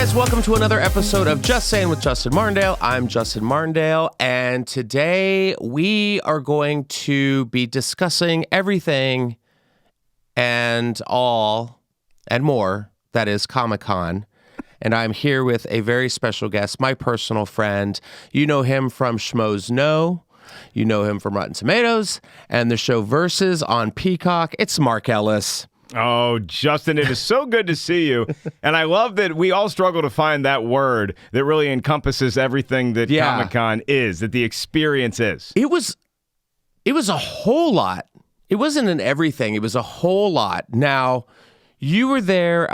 guys, welcome to another episode of Just Saying with Justin Martindale. I'm Justin Martindale, and today we are going to be discussing everything and all and more that is Comic-Con. And I'm here with a very special guest, my personal friend. You know him from Schmoes Know. You know him from Rotten Tomatoes and the show Versus on Peacock. It's Mark Ellis. Oh, Justin, it is so good to see you. And I love that we all struggle to find that word that really encompasses everything that Comic-Con is, that the experience is. It was a whole lot. It wasn't an everything. It was a whole lot. Now, you were there.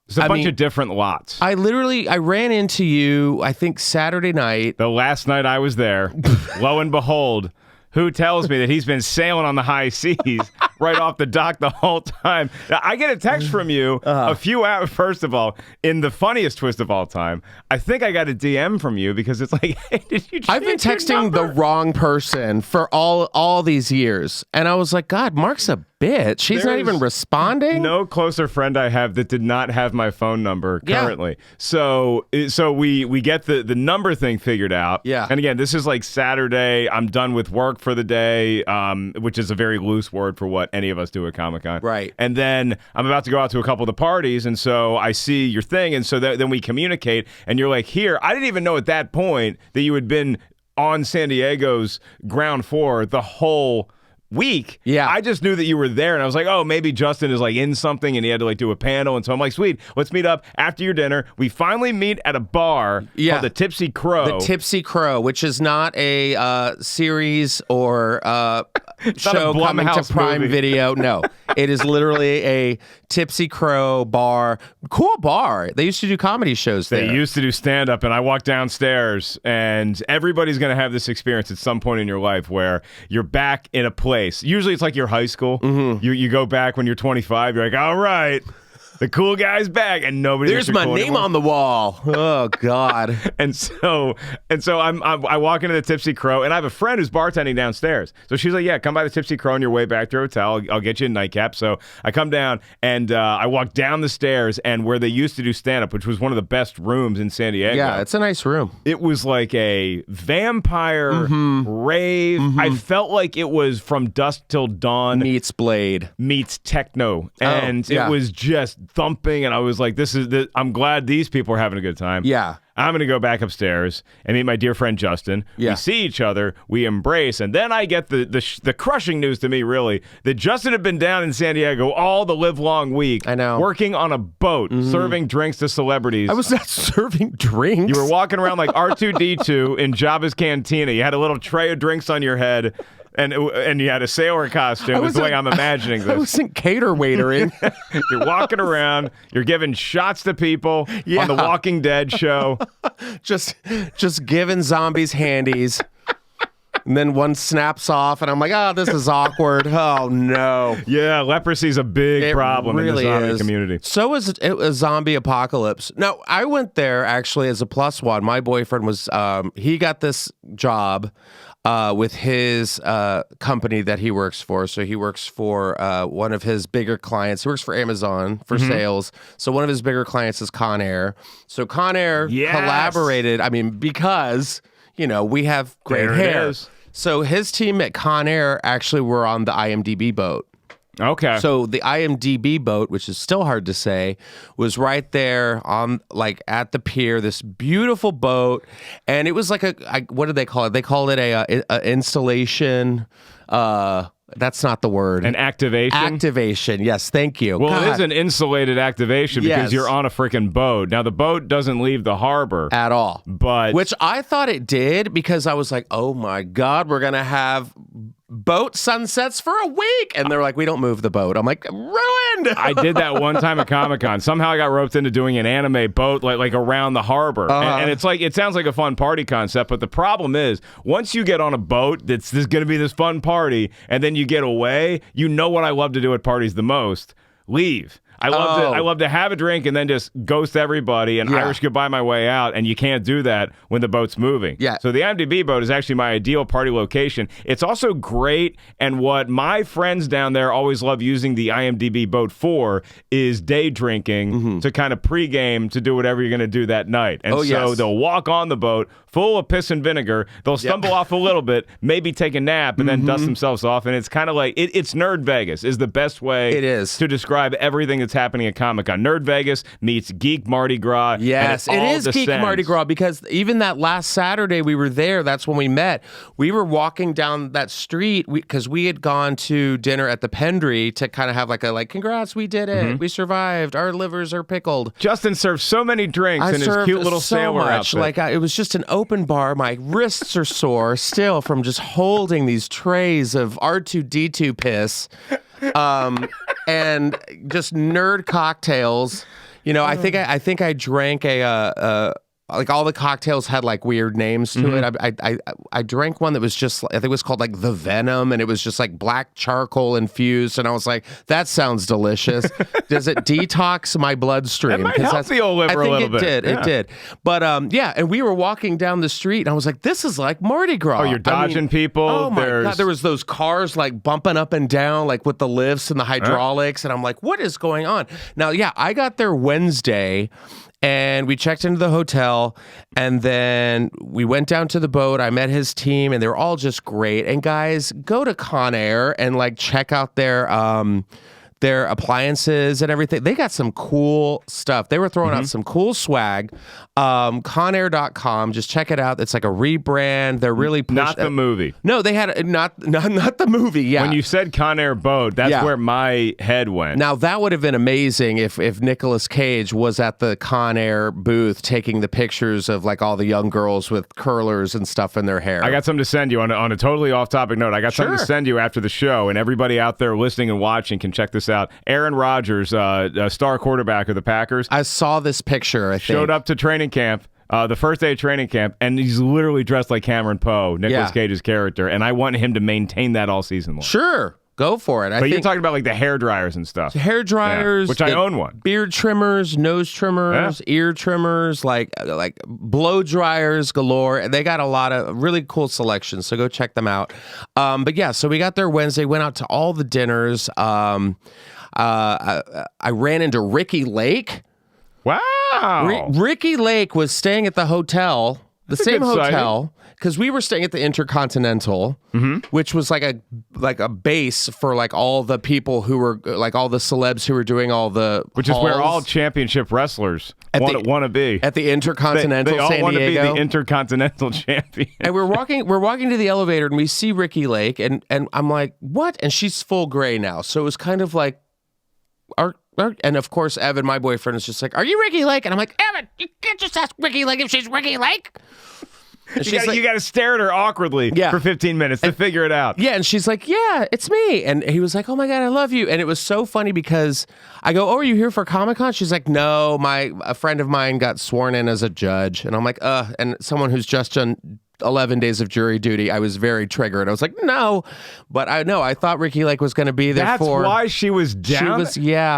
It's a bunch of different lots. I ran into you, I think, Saturday night. The last night I was there, lo and behold, who tells me that he's been sailing on the high seas right off the dock the whole time. Now, I get a text from you a few hours, first of all, in the funniest twist of all time. I think I got a DM from you because it's like, hey, did you change I've been texting the wrong person for all these years. And I was like, God, Mark's a bitch. She's not even responding. No closer friend I have that did not have my phone number currently. Yeah. So we get the number thing figured out. Yeah. And again, this is like Saturday. I'm done with work for the day, which is a very loose word for what any of us do at Comic-Con. Right. And then I'm about to go out to a couple of the parties, and so I see your thing, and so then we communicate, and you're like, here, I didn't even know at that point that you had been on San Diego's ground floor the whole week. Yeah. I just knew that you were there, and I was like, oh, maybe Justin is like in something and he had to like do a panel, and so I'm like, sweet, let's meet up after your dinner. We finally meet at a bar called the Tipsy Crow. The Tipsy Crow, which is not a series or show coming to Prime Video. No, it is literally a Tipsy Crow bar. Cool bar. They used to do comedy shows there. They used to do stand-up, and I walked downstairs, and everybody's going to have this experience at some point in your life where you're back in a place. Usually it's like your high school. Mm-hmm. You go back when you're 25. You're like, all right, the cool guy's back, and nobody. There's my name on the wall. Oh God. and so I walk into the Tipsy Crow, and I have a friend who's bartending downstairs. So she's like, yeah, come by the Tipsy Crow on your way back to your hotel. I'll get you a nightcap. So I come down, and I walk down the stairs, and where they used to do stand-up, which was one of the best rooms in San Diego. Yeah, it's a nice room. It was like a vampire rave. Mm-hmm. I felt like it was From Dusk Till Dawn meets Blade meets techno, and it was just thumping, and I was like, I'm glad these people are having a good time. Yeah. I'm going to go back upstairs and meet my dear friend Justin. Yeah. We see each other, we embrace, and then I get the crushing news to me, really, that Justin had been down in San Diego all the live-long week. I know. Working on a boat, serving drinks to celebrities. I was not serving drinks. You were walking around like R2-D2 in Jabba's Cantina. You had a little tray of drinks on your head. And you had a sailor costume. Is the way I'm imagining this. I wasn't cater waitering. You're walking around. You're giving shots to people on the Walking Dead show. just giving zombies handies. And then one snaps off, and I'm like, oh, this is awkward. Oh, no. Yeah, leprosy's a big problem really in the zombie community. So is it a zombie apocalypse. Now, I went there, actually, as a plus one. My boyfriend was, he got this job with his company that he works for. So he works for one of his bigger clients. He works for Amazon for sales. So one of his bigger clients is Con Air. So Con Air collaborated, because... we have great hair. So his team at Con Air actually were on the IMDb boat. Okay. So the IMDb boat, which is still hard to say, was right there on at the pier, this beautiful boat. And it was like what did they call it? They called it a installation. That's not the word. An activation? Activation, yes, thank you. Well, it is an insulated activation because you're on a freaking boat. Now, the boat doesn't leave the harbor. At all. But which I thought it did because I was like, oh my God, we're going to have boat sunsets for a week. And they're like, we don't move the boat. I'm like, ruined. I did that one time at Comic-Con. Somehow I got roped into doing an anime boat like around the harbor. And it's like, it sounds like a fun party concept, but the problem is once you get on a boat that's going to be this fun party and then you get away, what I love to do at parties the most, leave. I love to have a drink and then just ghost everybody and Irish goodbye my way out, and you can't do that when the boat's moving. Yeah. So the IMDb boat is actually my ideal party location. It's also great, and what my friends down there always love using the IMDb boat for is day drinking to kind of pregame to do whatever you're going to do that night. And they'll walk on the boat full of piss and vinegar. They'll stumble off a little bit, maybe take a nap, and then dust themselves off. And it's kind of like, it's Nerd Vegas is the best way to describe everything that's happening at Comic-Con. Nerd Vegas meets Geek Mardi Gras. Yes, it is Geek Mardi Gras, because even that last Saturday we were there, that's when we met. We were walking down that street because we had gone to dinner at the Pendry to kind of have like congrats, we did it. We survived. Our livers are pickled. Justin served so many drinks in his cute little sailor outfit. It was just an open bar. My wrists are sore still from just holding these trays of R2-D2 piss, and just nerd cocktails. You know, I think I drank like all the cocktails had like weird names to it. I drank one that was just, I think it was called like the Venom, and it was just like black charcoal infused, and I was like, that sounds delicious. Does it detox my bloodstream? It might help the old liver a little bit. It did. But and we were walking down the street, and I was like, this is like Mardi Gras. Oh, you're dodging people. Oh my God, there was those cars like bumping up and down, like with the lifts and the hydraulics, and I'm like, what is going on? Now, I got there Wednesday, and we checked into the hotel, and then we went down to the boat. I met his team, and they were all just great. And guys, go to Con Air and like check out their appliances and everything. They got some cool stuff. They were throwing out some cool swag. Conair.com. Just check it out. It's like a rebrand. They're really not the movie. No, they had not the movie. Yeah. When you said Conair boat, that's where my head went. Now that would have been amazing if Nicolas Cage was at the Conair booth taking the pictures of like all the young girls with curlers and stuff in their hair. I got something to send you on a totally off-topic note. I got something to send you after the show, and everybody out there listening and watching can check this out. Aaron Rodgers, star quarterback of the Packers. I saw this picture, Showed up to training camp, the first day of training camp, and he's literally dressed like Cameron Poe, Nicolas Cage's character, and I want him to maintain that all season long. Sure. Go for it. But you're talking about like the hair dryers and stuff. Hair dryers, which I own one. Beard trimmers, nose trimmers, ear trimmers, like blow dryers galore. They got a lot of really cool selections, so go check them out. So we got there Wednesday, went out to all the dinners. I ran into Ricky Lake. Wow. Ricky Lake was staying at the hotel, That's same hotel, because we were staying at the Intercontinental, which was like a base for like all the people who were like all the celebs who were doing all the which is where all championship wrestlers want to be at the Intercontinental. They all San want to be Diego. the Intercontinental champion. And we're walking to the elevator, and we see Ricky Lake, and I'm like, what? And she's full gray now, so it was kind of like, and of course, Evan, my boyfriend, is just like, are you Ricky Lake? And I'm like, Evan, you can't just ask Ricky Lake if she's Ricky Lake. You got to stare at her awkwardly for 15 minutes to figure it out. Yeah, and she's like, yeah, it's me. And he was like, oh my God, I love you. And it was so funny because I go, oh, are you here for Comic-Con? She's like, no, a friend of mine got sworn in as a judge. And I'm like, and someone who's just done 11 days of jury duty. I was very triggered. I was like, no. But I thought Ricky Lake was going to be there. That's why she was down.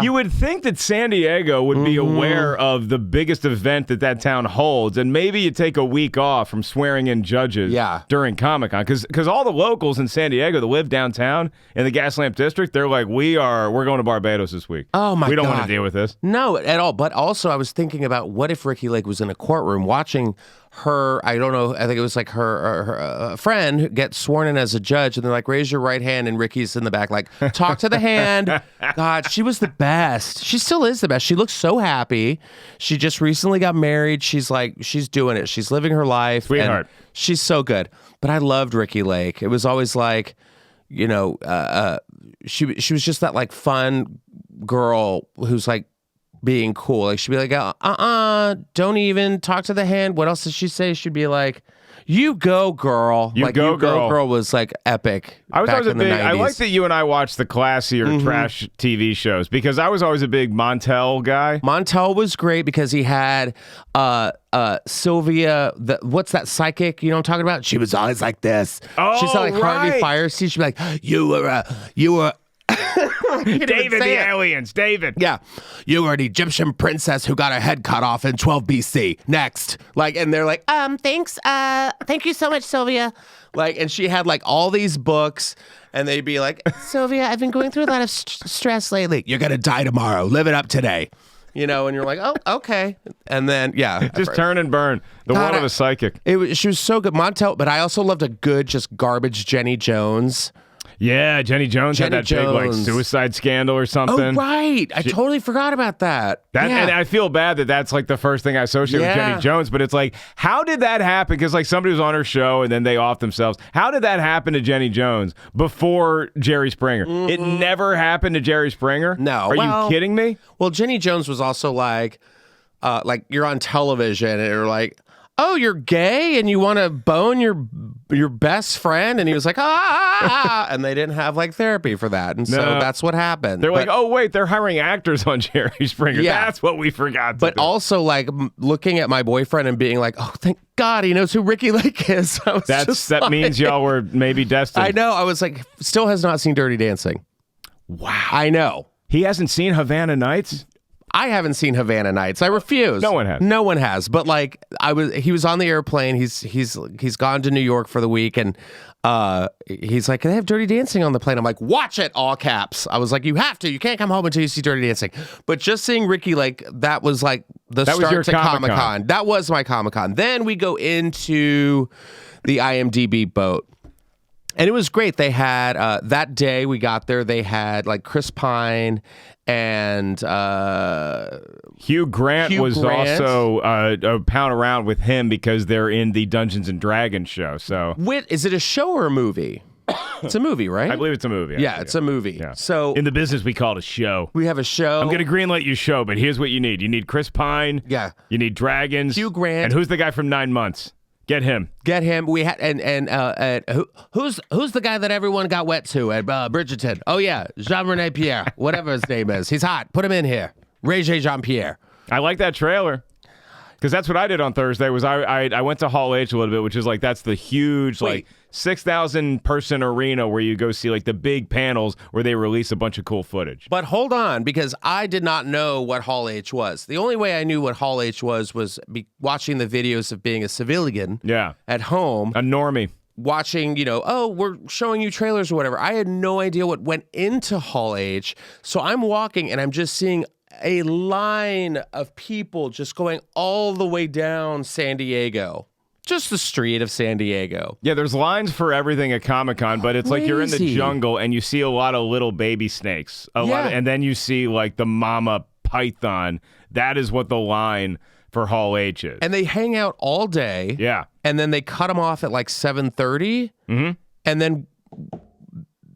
You would think that San Diego would be aware of the biggest event that town holds, and maybe you take a week off from swearing in judges during Comic-Con, because all the locals in San Diego that live downtown in the Gaslamp District, they're like, we're going to Barbados this week. Oh my God. We don't want to deal with this. No, at all. But also I was thinking about what if Ricky Lake was in a courtroom watching her, I don't know, I think it was like her friend gets sworn in as a judge, and they're like, raise your right hand, and Ricky's in the back like, talk to the hand. God, she was the best. She still is the best. She looks so happy. She just recently got married. She's doing it. She's living her life. Sweetheart. She's so good. But I loved Ricky Lake. It was always like, she was just that like fun girl who's like, being cool. Like she'd be like, don't even talk to the hand. What else does she say? She'd be like, you go, girl. You go, girl was like epic. I was always in the 90s. I like that you and I watched the classier trash TV shows, because I was always a big Montel guy. Montel was great because he had Sylvia, what's that psychic? You know what I'm talking about? She was always like this. Oh, she's like Harvey Firestein. She'd be like, you were David the aliens. David. Yeah. You are an Egyptian princess who got her head cut off in 12 BC. Next. Like, and they're like, thanks. Thank you so much, Sylvia. Like, and she had like all these books, and they'd be like, Sylvia, I've been going through a lot of stress lately. You're going to die tomorrow. Live it up today. You know, and you're like, oh, okay. And then, yeah. Just turn and burn. The world of a psychic. She was so good. Montel, but I also loved a good, just garbage Jenny Jones. Yeah, Jenny Jones had that big like suicide scandal or something. Oh, right. I totally forgot about that. And I feel bad that that's like the first thing I associate with Jenny Jones, but it's like, how did that happen? Because like somebody was on her show and then they off themselves. How did that happen to Jenny Jones before Jerry Springer? It never happened to Jerry Springer? No. Are you kidding me? Well, Jenny Jones was also like you're on television and you're like, oh, you're gay and you want to bone your best friend? And he was like, and they didn't have like therapy for that. And so that's what happened. They're like, oh, wait, they're hiring actors on Jerry Springer. Yeah. That's what we forgot to do. Also like looking at my boyfriend and being like, oh, thank God he knows who Ricky Lake is. That means y'all were maybe destined. I know. I was like, still has not seen Dirty Dancing. Wow. I know. He hasn't seen Havana Nights? I haven't seen Havana Nights. I refuse. No one has. No one has. But like he was on the airplane. He's gone to New York for the week, and he's like, they have Dirty Dancing on the plane. I'm like, watch it, all caps. I was like, you have to. You can't come home until you see Dirty Dancing. But just seeing Ricky Lake, that was like the start to Comic-Con. That was my Comic-Con. Then we go into the IMDb boat. And it was great. They had that day we got there, they had like Chris Pine and Hugh Grant was also pound around with him because they're in the Dungeons and Dragons show. So is it a show or a movie? It's a movie, right? I believe it's a movie. Yeah, it's a movie. Yeah. So in the business, we call it a show. We have a show. I'm going to greenlight you show, but here's what you need. You need Chris Pine. Yeah. You need dragons. Hugh Grant. And who's the guy from 9 Months? Get him. We had who's the guy that everyone got wet to at Bridgerton? Oh yeah, Jean-Rene Pierre, whatever his name is. He's hot. Put him in here. Roger Jean-Pierre. I like that trailer. Because that's what I did on Thursday. Was I went to Hall H a little bit, which is like that's the huge like 6,000 person arena where you go see like the big panels where they release a bunch of cool footage. But hold on, because I did not know what Hall H was. The only way I knew what Hall H was watching the videos of being a civilian. At home, a normie. Watching, we're showing you trailers or whatever. I had no idea what went into Hall H. So I'm walking and I'm just seeing a line of people just going all the way down San Diego. Just the street of San Diego. Yeah, there's lines for everything at Comic-Con, but it's like you're in the jungle and you see a lot of little baby snakes. And then you see like the mama python. That is what the line for Hall H is. And they hang out all day. Yeah. And then they cut them off at like 7:30. Mm-hmm. And then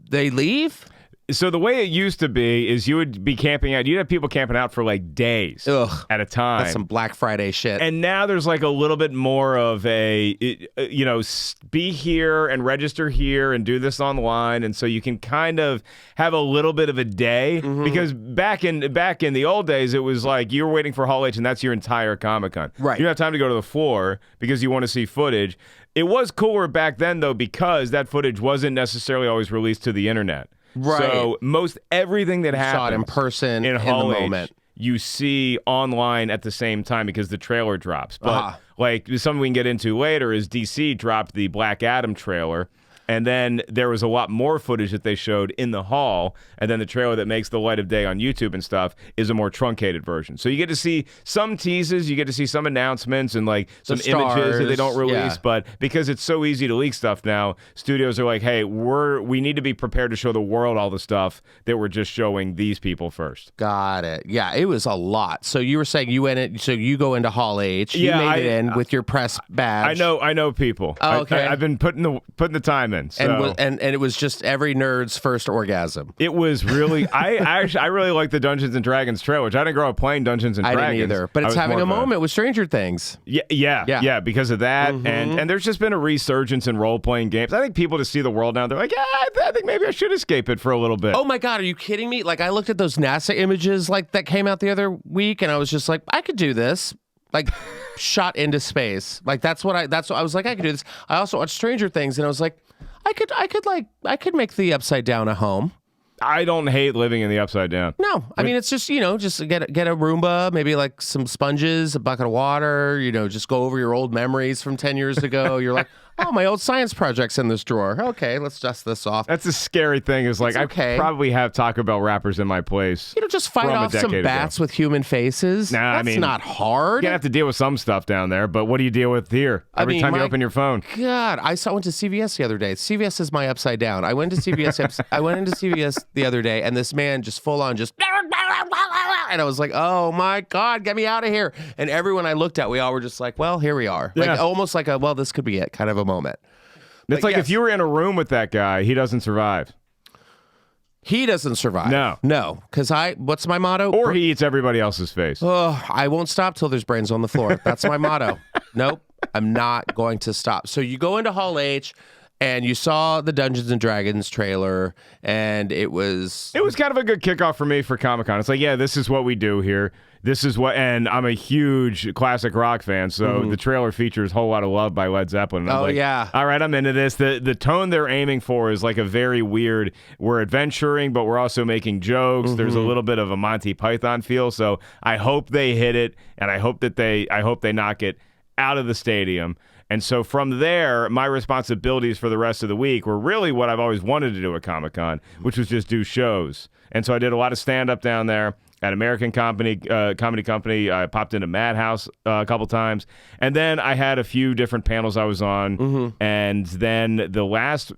they leave. So the way it used to be is you would be camping out. You'd have people camping out for like days at a time. That's some Black Friday shit. And now there's like a little bit more of be here and register here and do this online. And so you can kind of have a little bit of a day. Mm-hmm. Because back in the old days, it was like you were waiting for Hall H and that's your entire Comic-Con. Right. You don't have time to go to the floor because you want to see footage. It was cooler back then, though, because that footage wasn't necessarily always released to the internet. Right. So most everything that happens saw it in person in Hall the moment. You see online at the same time because the trailer drops. But like something we can get into later is DC dropped the Black Adam trailer. And then there was a lot more footage that they showed in the hall. And then the trailer that makes the light of day on YouTube and stuff is a more truncated version. So you get to see some teases, you get to see some announcements and like some images that they don't release. Yeah. But because it's so easy to leak stuff now, studios are like, hey, we need to be prepared to show the world all the stuff that we're just showing these people first. Got it. Yeah, it was a lot. So you were saying so you go into Hall H. You made it in with your press badge. I know people. Oh, okay. I've been putting the time in. So. And it was just every nerd's first orgasm. It was really I really like the Dungeons and Dragons trailer, which I didn't grow up playing Dungeons and Dragons. I didn't either, but it's having a moment with Stranger Things. Yeah, because of that, mm-hmm. and there's just been a resurgence in role playing games. I think people just see the world now. They're like, I think maybe I should escape it for a little bit. Oh my God, are you kidding me? Like I looked at those NASA images like that came out the other week, and I was just like, I could do this. Like shot into space. Like that's what I was like, I could do this. I also watched Stranger Things, and I was like, I could make the Upside Down a home. I don't hate living in the Upside Down. No, I mean, it's just, just get a Roomba, maybe like some sponges, a bucket of water, just go over your old memories from 10 years ago. You're like, oh, my old science project's in this drawer. Okay, let's dust this off. That's a scary thing is like, okay. I probably have Taco Bell wrappers in my place. Just fight off some bats with human faces. Nah, That's not hard. You have to deal with some stuff down there, but what do you deal with here every time you open your phone? God, I went to CVS the other day. CVS is my Upside Down. I went to CVS. I went into CVS the other day, and this man just full on just, and I was like, oh my God, get me out of here. And everyone I looked at, we all were just like, well, here we are. Yeah. Like almost like well, this could be it kind of a moment. It's like if you were in a room with that guy, he doesn't survive. He doesn't survive. No, because what's my motto? Or he eats everybody else's face. Oh, I won't stop till there's brains on the floor. That's my motto. Nope, I'm not going to stop. So you go into Hall H, and you saw the Dungeons and Dragons trailer, and it was kind of a good kickoff for me for Comic-Con. It's like, yeah, this is what we do here. This is what, and I'm a huge classic rock fan, so the trailer features Whole Lot of Love by Led Zeppelin. And I'm yeah. All right, I'm into this. The tone they're aiming for is like a very weird, we're adventuring, but we're also making jokes. There's a little bit of a Monty Python feel, so I hope they hit it, and I hope they knock it out of the stadium. And so from there, my responsibilities for the rest of the week were really what I've always wanted to do at Comic-Con, which was just do shows. And so I did a lot of stand-up down there at American Comedy Company. I popped into Madhouse a couple times. And then I had a few different panels I was on. And then the last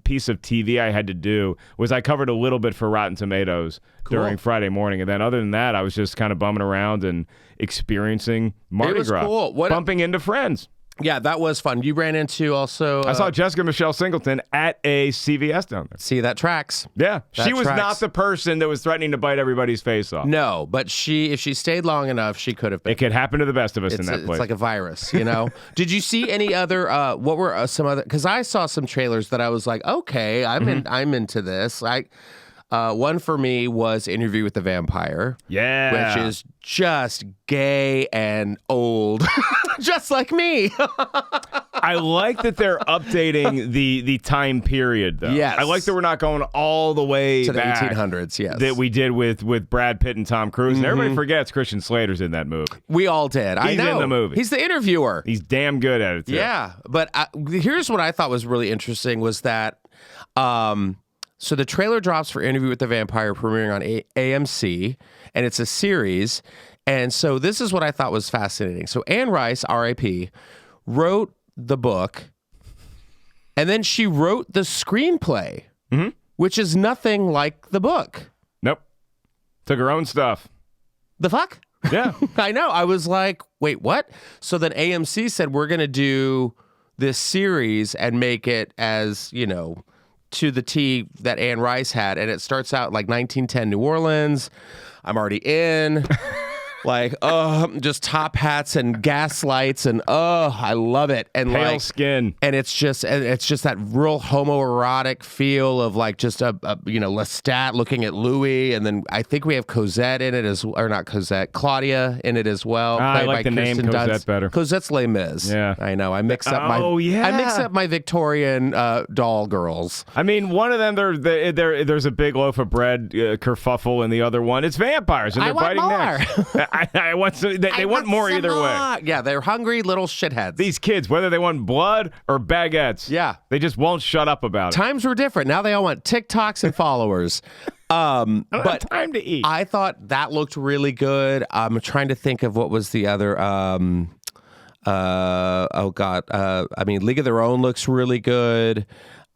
piece of TV I had to do was I covered a little bit for Rotten Tomatoes during Friday morning. And then other than that, I was just kind of bumming around and experiencing Mardi Gras. Cool. Bumping into friends. Yeah, that was fun. You ran into also... I saw Jessica Michelle Singleton at a CVS down there. See, that tracks. Yeah. She was not the person that was threatening to bite everybody's face off. No, but if she stayed long enough, she could have been. It could happen to the best of us in that place. It's like a virus, Did you see any other... what were some other... Because I saw some trailers that I was like, okay, I'm into this. One for me was Interview with the Vampire. Yeah. Which is just gay and old. Just like me. I like that they're updating the time period, though. Yes. I like that we're not going all the way to the back 1800s, yes. That we did with Brad Pitt and Tom Cruise. And everybody forgets Christian Slater's in that movie. We all did. I know. He's in the movie. He's the interviewer. He's damn good at it, too. Yeah. But here's what I thought was really interesting was that... So the trailer drops for Interview with the Vampire premiering on AMC, and it's a series. And so this is what I thought was fascinating. So Anne Rice, R.I.P., wrote the book, and then she wrote the screenplay, which is nothing like the book. Nope. Took her own stuff. The fuck? Yeah. I know. I was like, wait, what? So then AMC said, we're going to do this series and make it as, to the T that Anne Rice had. And it starts out like 1910 New Orleans. I'm already in. Just top hats and gas lights and I love it. And pale skin. And it's just that real homoerotic feel of like just a Lestat looking at Louis, and then I think we have Cosette in it Claudia in it as well. I like the name Cosette better. Cosette's Les Mis. Yeah. I know. I mix up my Victorian doll girls. I mean, one of them there's a big loaf of bread kerfuffle, and the other one it's vampires and they're biting necks. I want some, they want more either way. Yeah, they're hungry little shitheads. These kids, whether they want blood or baguettes, they just won't shut up about it. Times were different. Now they all want TikToks and followers. I don't have time to eat. I thought that looked really good. I'm trying to think of what was the other. League of Their Own looks really good.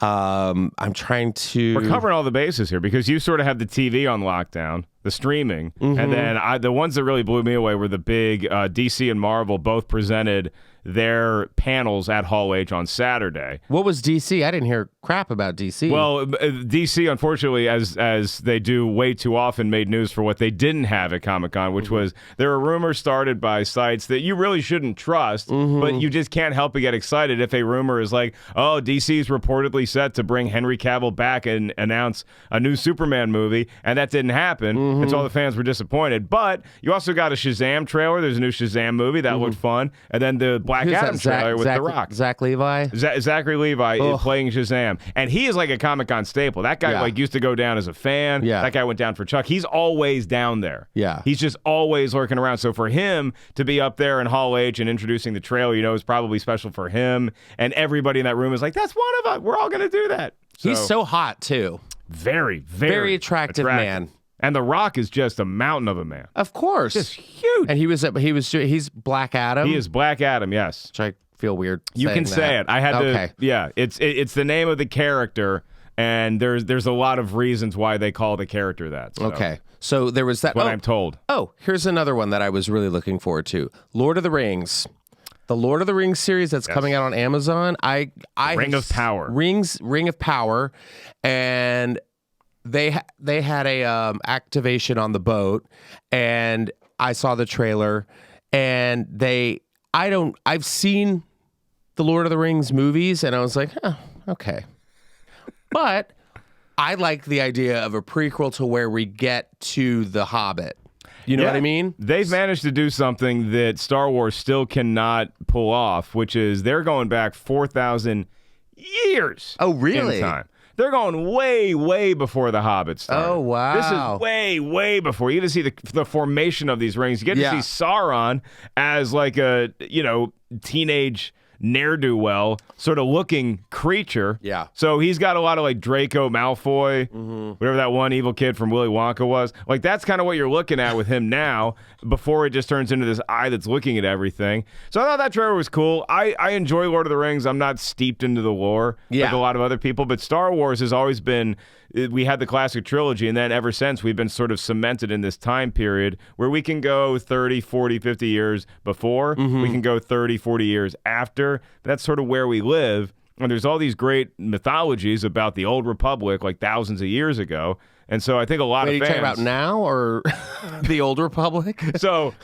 I'm trying to... We're covering all the bases here because you sort of have the TV on lockdown, the streaming, and then the ones that really blew me away were the big DC and Marvel both presented their panels at Hall H on Saturday. What was DC? I didn't hear crap about DC. Well, DC, unfortunately, as they do way too often, made news for what they didn't have at Comic-Con, which was there are rumors started by sites that you really shouldn't trust, but you just can't help but get excited if a rumor is like, oh, DC is reportedly set to bring Henry Cavill back and announce a new Superman movie, and that didn't happen, and so all the fans were disappointed. But you also got a Shazam trailer. There's a new Shazam movie. That looked fun. And then the Black Who's Adam that? trailer with The Rock. Zach Levi? Zachary Levi is playing Shazam, and he is like a Comic-Con staple. That guy like used to go down as a fan. Yeah. That guy went down for Chuck. He's always down there. Yeah. He's just always lurking around. So for him to be up there in Hall H and introducing the trailer, is probably special for him. And everybody in that room is like, that's one of us. We're all going to do that. He's so hot, too. Very, very attractive man. And The Rock is just a mountain of a man. Of course. Just huge. And he's Black Adam. He is Black Adam, yes. Which I feel weird You can say it. I had okay. to. Yeah, it's the name of the character, and there's a lot of reasons why they call the character that. So. Okay. So there was that. What I'm told. Oh, here's another one that I was really looking forward to. Lord of the Rings. The Lord of the Rings series that's coming out on Amazon. Ring of Power. Ring of Power, and they had a activation on the boat, and I saw the trailer, and I've seen the Lord of the Rings movies, and I was like, okay, but I like the idea of a prequel to where we get to The Hobbit. You know what I mean? They've managed to do something that Star Wars still cannot pull off, which is they're going back 4,000 years. Oh, really? In time. They're going way, way before The Hobbit started. Oh, wow. This is way, way before. You get to see the formation of these rings. You get to see Sauron as like a, teenage ne'er-do-well sort of looking creature. Yeah. So he's got a lot of like Draco Malfoy, whatever that one evil kid from Willy Wonka was. Like that's kind of what you're looking at with him now before it just turns into this eye that's looking at everything. So I thought that trailer was cool. I enjoy Lord of the Rings. I'm not steeped into the lore like a lot of other people, but Star Wars has always been, we had the classic trilogy, and then ever since we've been sort of cemented in this time period where we can go 30, 40, 50 years before, we can go 30, 40 years after. That's sort of where we live. And there's all these great mythologies about the old republic like thousands of years ago. And so I think a lot of fans... Are you talking about now or the old republic? So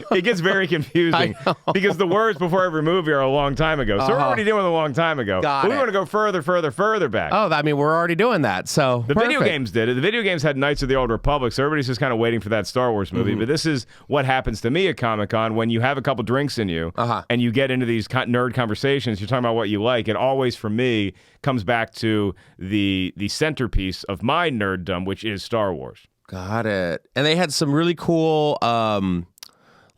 it gets very confusing because the words before every movie are a long time ago. So we're already doing it a long time ago. But we want to go further back. Oh, I mean, we're already doing that. So the video games did it. The video games had Knights of the Old Republic, so everybody's just kind of waiting for that Star Wars movie. But this is what happens to me at Comic-Con when you have a couple drinks in you and you get into these nerd conversations. You're talking about what you like. It always, for me, comes back to the centerpiece of my nerddom, which is Star Wars. Got it. And they had some really cool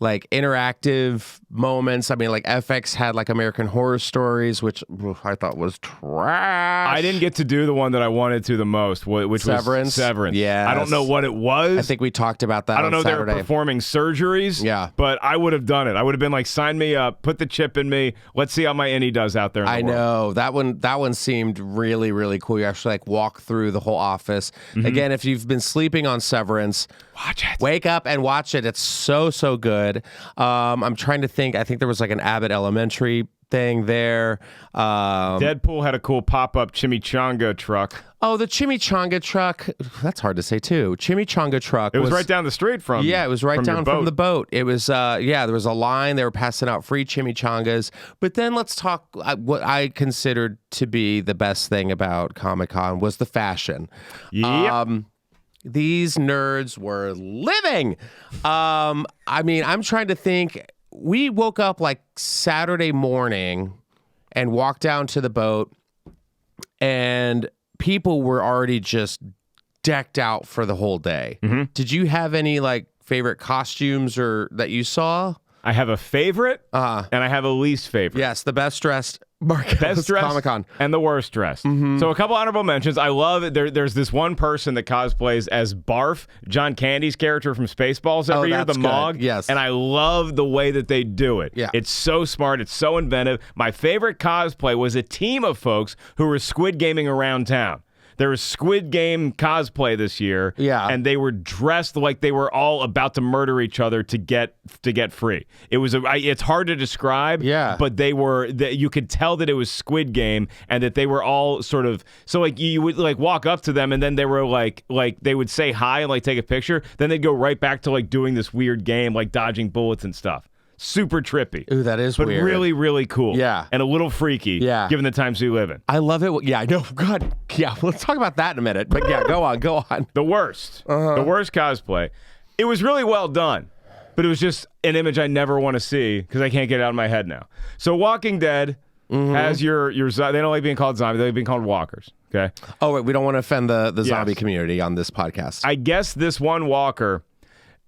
like interactive moments. I mean, like FX had like American Horror Stories, which I thought was trash. I didn't get to do the one that I wanted to the most, which Severance. was Severance. Yeah. I don't know what it was. I think we talked about that. I don't know if they were Saturday. performing surgeries. Yeah. But I would have done it. I would have been like, sign me up, put the chip in me. Let's see how my innie does out there in the world. know. That one seemed really, really cool. You actually like walk through the whole office. Again, if you've been sleeping on Severance, watch it. Wake up and watch it. It's so good. I'm trying to think. I think there was like an Abbott Elementary thing there. Deadpool had a cool pop-up chimichanga truck. Oh, the chimichanga truck. That's hard to say too. Chimichanga truck. It was right down the street from. Yeah, it was right down from the boat. It was. There was a line. They were passing out free chimichangas. But then let's talk. What I considered to be the best thing about Comic-Con was the fashion. Yep. These nerds were living. I mean, I'm trying to think. We woke up like Saturday morning and walked down to the boat, and people were already just decked out for the whole day. Did you have any like favorite costumes or that you saw? I have a favorite and I have a least favorite. Yes, the best dressed Mark Ellis Best dressed Comic-Con. and the worst dressed. So a couple honorable mentions. I love it. There's this one person that cosplays as Barf, John Candy's character from Spaceballs every year, the that's Mog. good. Yes. And I love the way that they do it. Yeah. It's so smart. It's so inventive. My favorite cosplay was a team of folks who were Squid Gaming around town. There was Squid Game cosplay this year, and they were dressed like they were all about to murder each other to get free. It was it's hard to describe, but they were you could tell that it was Squid Game and that they were all sort of like you would like walk up to them and then they were like they would say hi and like take a picture, then they'd go right back to like doing this weird game like dodging bullets and stuff. Super trippy. Ooh, that is but weird. Really, really cool. Yeah. And a little freaky, given the times we live in. I love it. Yeah, I know. God. Yeah, let's talk about that in a minute. But yeah, go on. The worst. The worst cosplay. It was really well done. but it was just an image I never want to see because I can't get it out of my head now. So Walking Dead has your they don't like being called zombies, they like being called walkers. Okay. Oh wait, we don't want to offend the zombie community on this podcast. I guess this one walker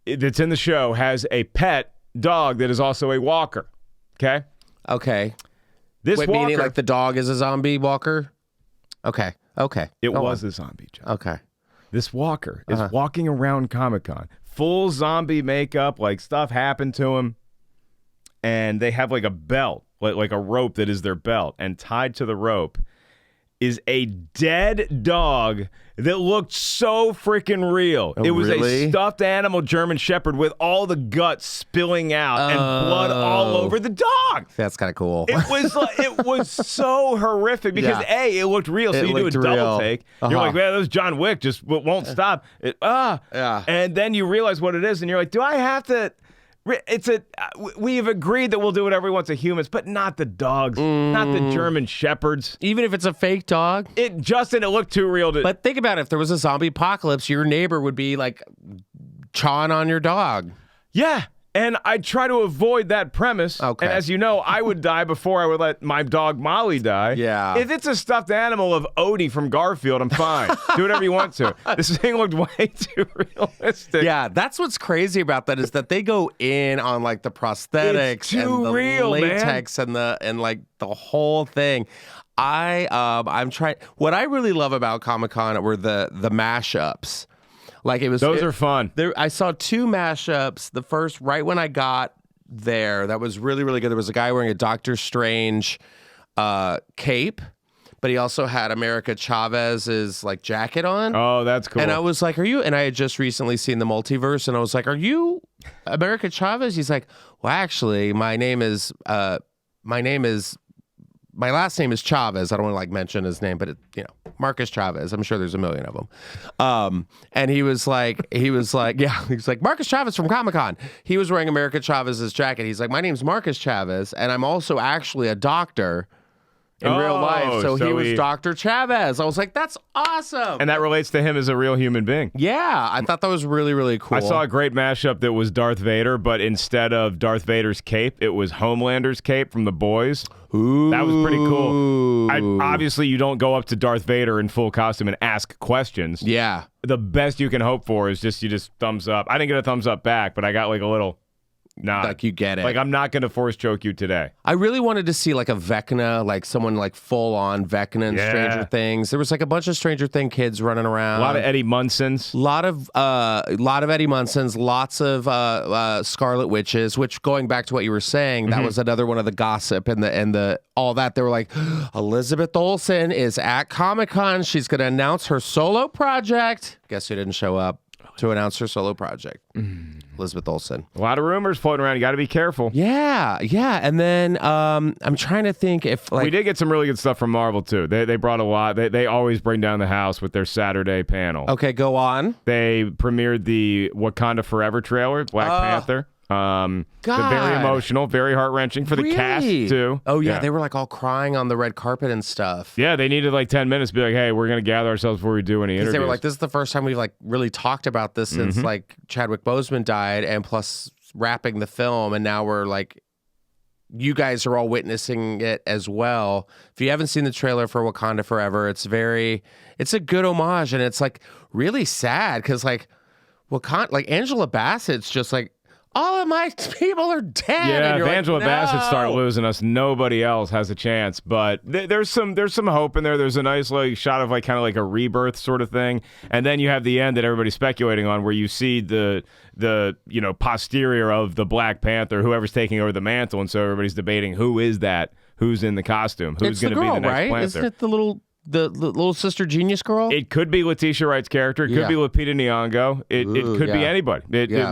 that's in the show has a pet dog that is also a walker. Okay. Okay. This Wait, walker, meaning like the dog is a zombie walker? Okay. It was a zombie, Joe. Okay. This walker is walking around Comic-Con, full zombie makeup, like stuff happened to him, and they have like a belt, like a rope that is their belt, and tied to the rope is a dead dog that looked so freaking real. Oh, it was really? a stuffed animal German Shepherd with all the guts spilling out and blood all over the dog. That's kind of cool. It was so horrific because A, it looked real, so you do a double take. You're like, man, that was John Wick, just won't stop. And then you realize what it is, and you're like, do I have to? We've agreed that we'll do whatever we want to humans, but not the dogs, not the German Shepherds. Even if it's a fake dog? It looked too real to. But think about it. If there was a zombie apocalypse, your neighbor would be like chawing on your dog. Yeah. And I try to avoid that premise. Okay. And as you know, I would die before I would let my dog Molly die. Yeah. If it's a stuffed animal of Odie from Garfield, I'm fine. Do whatever you want to. This thing looked way too realistic. Yeah, that's what's crazy about that is that they go in on like the prosthetics and the real, latex and like the whole thing. I'm trying. What I really love about Comic-Con were the mashups. Like those are fun. I saw 2 mashups. The first, right when I got there, that was really, really good. There was a guy wearing a Doctor Strange cape, but he also had America Chavez's like jacket on. Oh, that's cool. And I was like, "Are you?" And I had just recently seen the Multiverse, and I was like, "Are you America Chavez?" He's like, "Well, actually, my last name is Chavez. I don't want to like mention his name, but Marcus Chavez. I'm sure there's a million of them." And he was like, Marcus Chavez from Comic-Con. He was wearing America Chavez's jacket. He's like, "My name's Marcus Chavez, and I'm also actually a doctor in real life." So he was Dr. Chavez. I was like, that's awesome. And that relates to him as a real human being. Yeah, I thought that was really, really cool. I saw a great mashup that was Darth Vader, but instead of Darth Vader's cape, it was Homelander's cape from The Boys. Ooh. That was pretty cool. Obviously, you don't go up to Darth Vader in full costume and ask questions. Yeah. The best you can hope for is you just thumbs up. I didn't get a thumbs up back, but I got like a little nod. Like you get it. Like I'm not going to force choke you today. I really wanted to see like a Vecna, like someone like full on Vecna in Stranger Things. There was like a bunch of Stranger Thing kids running around. A lot of Eddie Munsons. A lot of Eddie Munsons. Lots of Scarlet Witches. Which, going back to what you were saying, that was another one of the gossip and the all that. They were like, Elizabeth Olsen is at Comic-Con. She's going to announce her solo project. Guess who didn't show up to announce her solo project? Elizabeth Olsen. A lot of rumors floating around. You got to be careful. Yeah. And then I'm trying to think if like we did get some really good stuff from Marvel too. They brought a lot. They always bring down the house with their Saturday panel. Okay, go on. They premiered the Wakanda Forever trailer, Black Panther. Very emotional, very heart-wrenching for the cast too. Oh yeah, they were like all crying on the red carpet and stuff. Yeah, they needed like 10 minutes to be like, hey, we're going to gather ourselves before we do any interviews. They were like, this is the first time we've like really talked about this since like Chadwick Boseman died, and plus wrapping the film, and now we're like, you guys are all witnessing it as well. If you haven't seen the trailer for Wakanda Forever, it's a good homage, and it's like really sad because like Wakanda, like Angela Bassett's just like, all of my people are dead. Yeah, if Angela like, Bassett start losing us, nobody else has a chance. But there's some hope in there. There's a nice like shot of like kind of like a rebirth sort of thing, and then you have the end that everybody's speculating on, where you see the posterior of the Black Panther, whoever's taking over the mantle, and so everybody's debating who is that, who's in the costume, who's going to be the next Panther. Isn't it the little sister genius girl? It could be Letitia Wright's character. It could be Lupita Nyong'o. It could be anybody.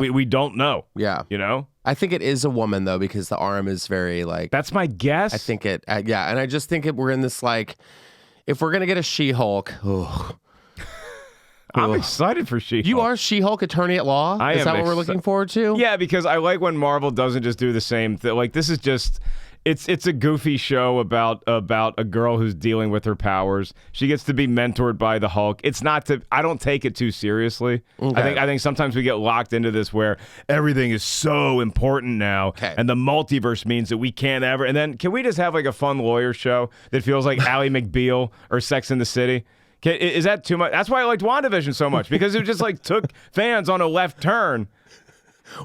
We don't know. Yeah. You know? I think it is a woman, though, because the arm is very, like... That's my guess. I think it... and I just think we're in this, like... If we're going to get a She-Hulk... I'm excited for She-Hulk. You are She-Hulk Attorney at Law? Is that what we're looking forward to? Yeah, because I like when Marvel doesn't just do the same thing. Like, this is just... It's a goofy show about a girl who's dealing with her powers. She gets to be mentored by the Hulk. It's not to. I don't take it too seriously. Okay. I think sometimes we get locked into this where everything is so important now, and the multiverse means that we can't ever. And then can we just have like a fun lawyer show that feels like Ally McBeal or Sex in the City? Is that too much? That's why I liked WandaVision so much, because it just like took fans on a left turn.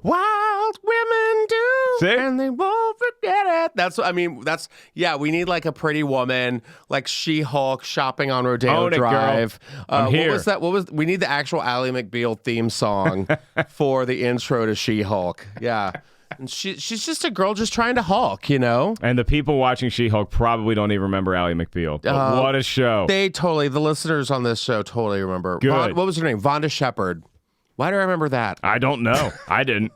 Wild women do, See? and they won't forget it. We need like a Pretty Woman, like She-Hulk shopping on Rodeo Own it, girl. Drive. I'm here. What was we need the actual Ally McBeal theme song for the intro to She-Hulk. Yeah. And she's just a girl just trying to Hulk, you know? And the people watching She-Hulk probably don't even remember Ally McBeal. But what a show. The listeners on this show totally remember. Good. What was her name? Vonda Shepard. Why do I remember that? I don't know. I didn't.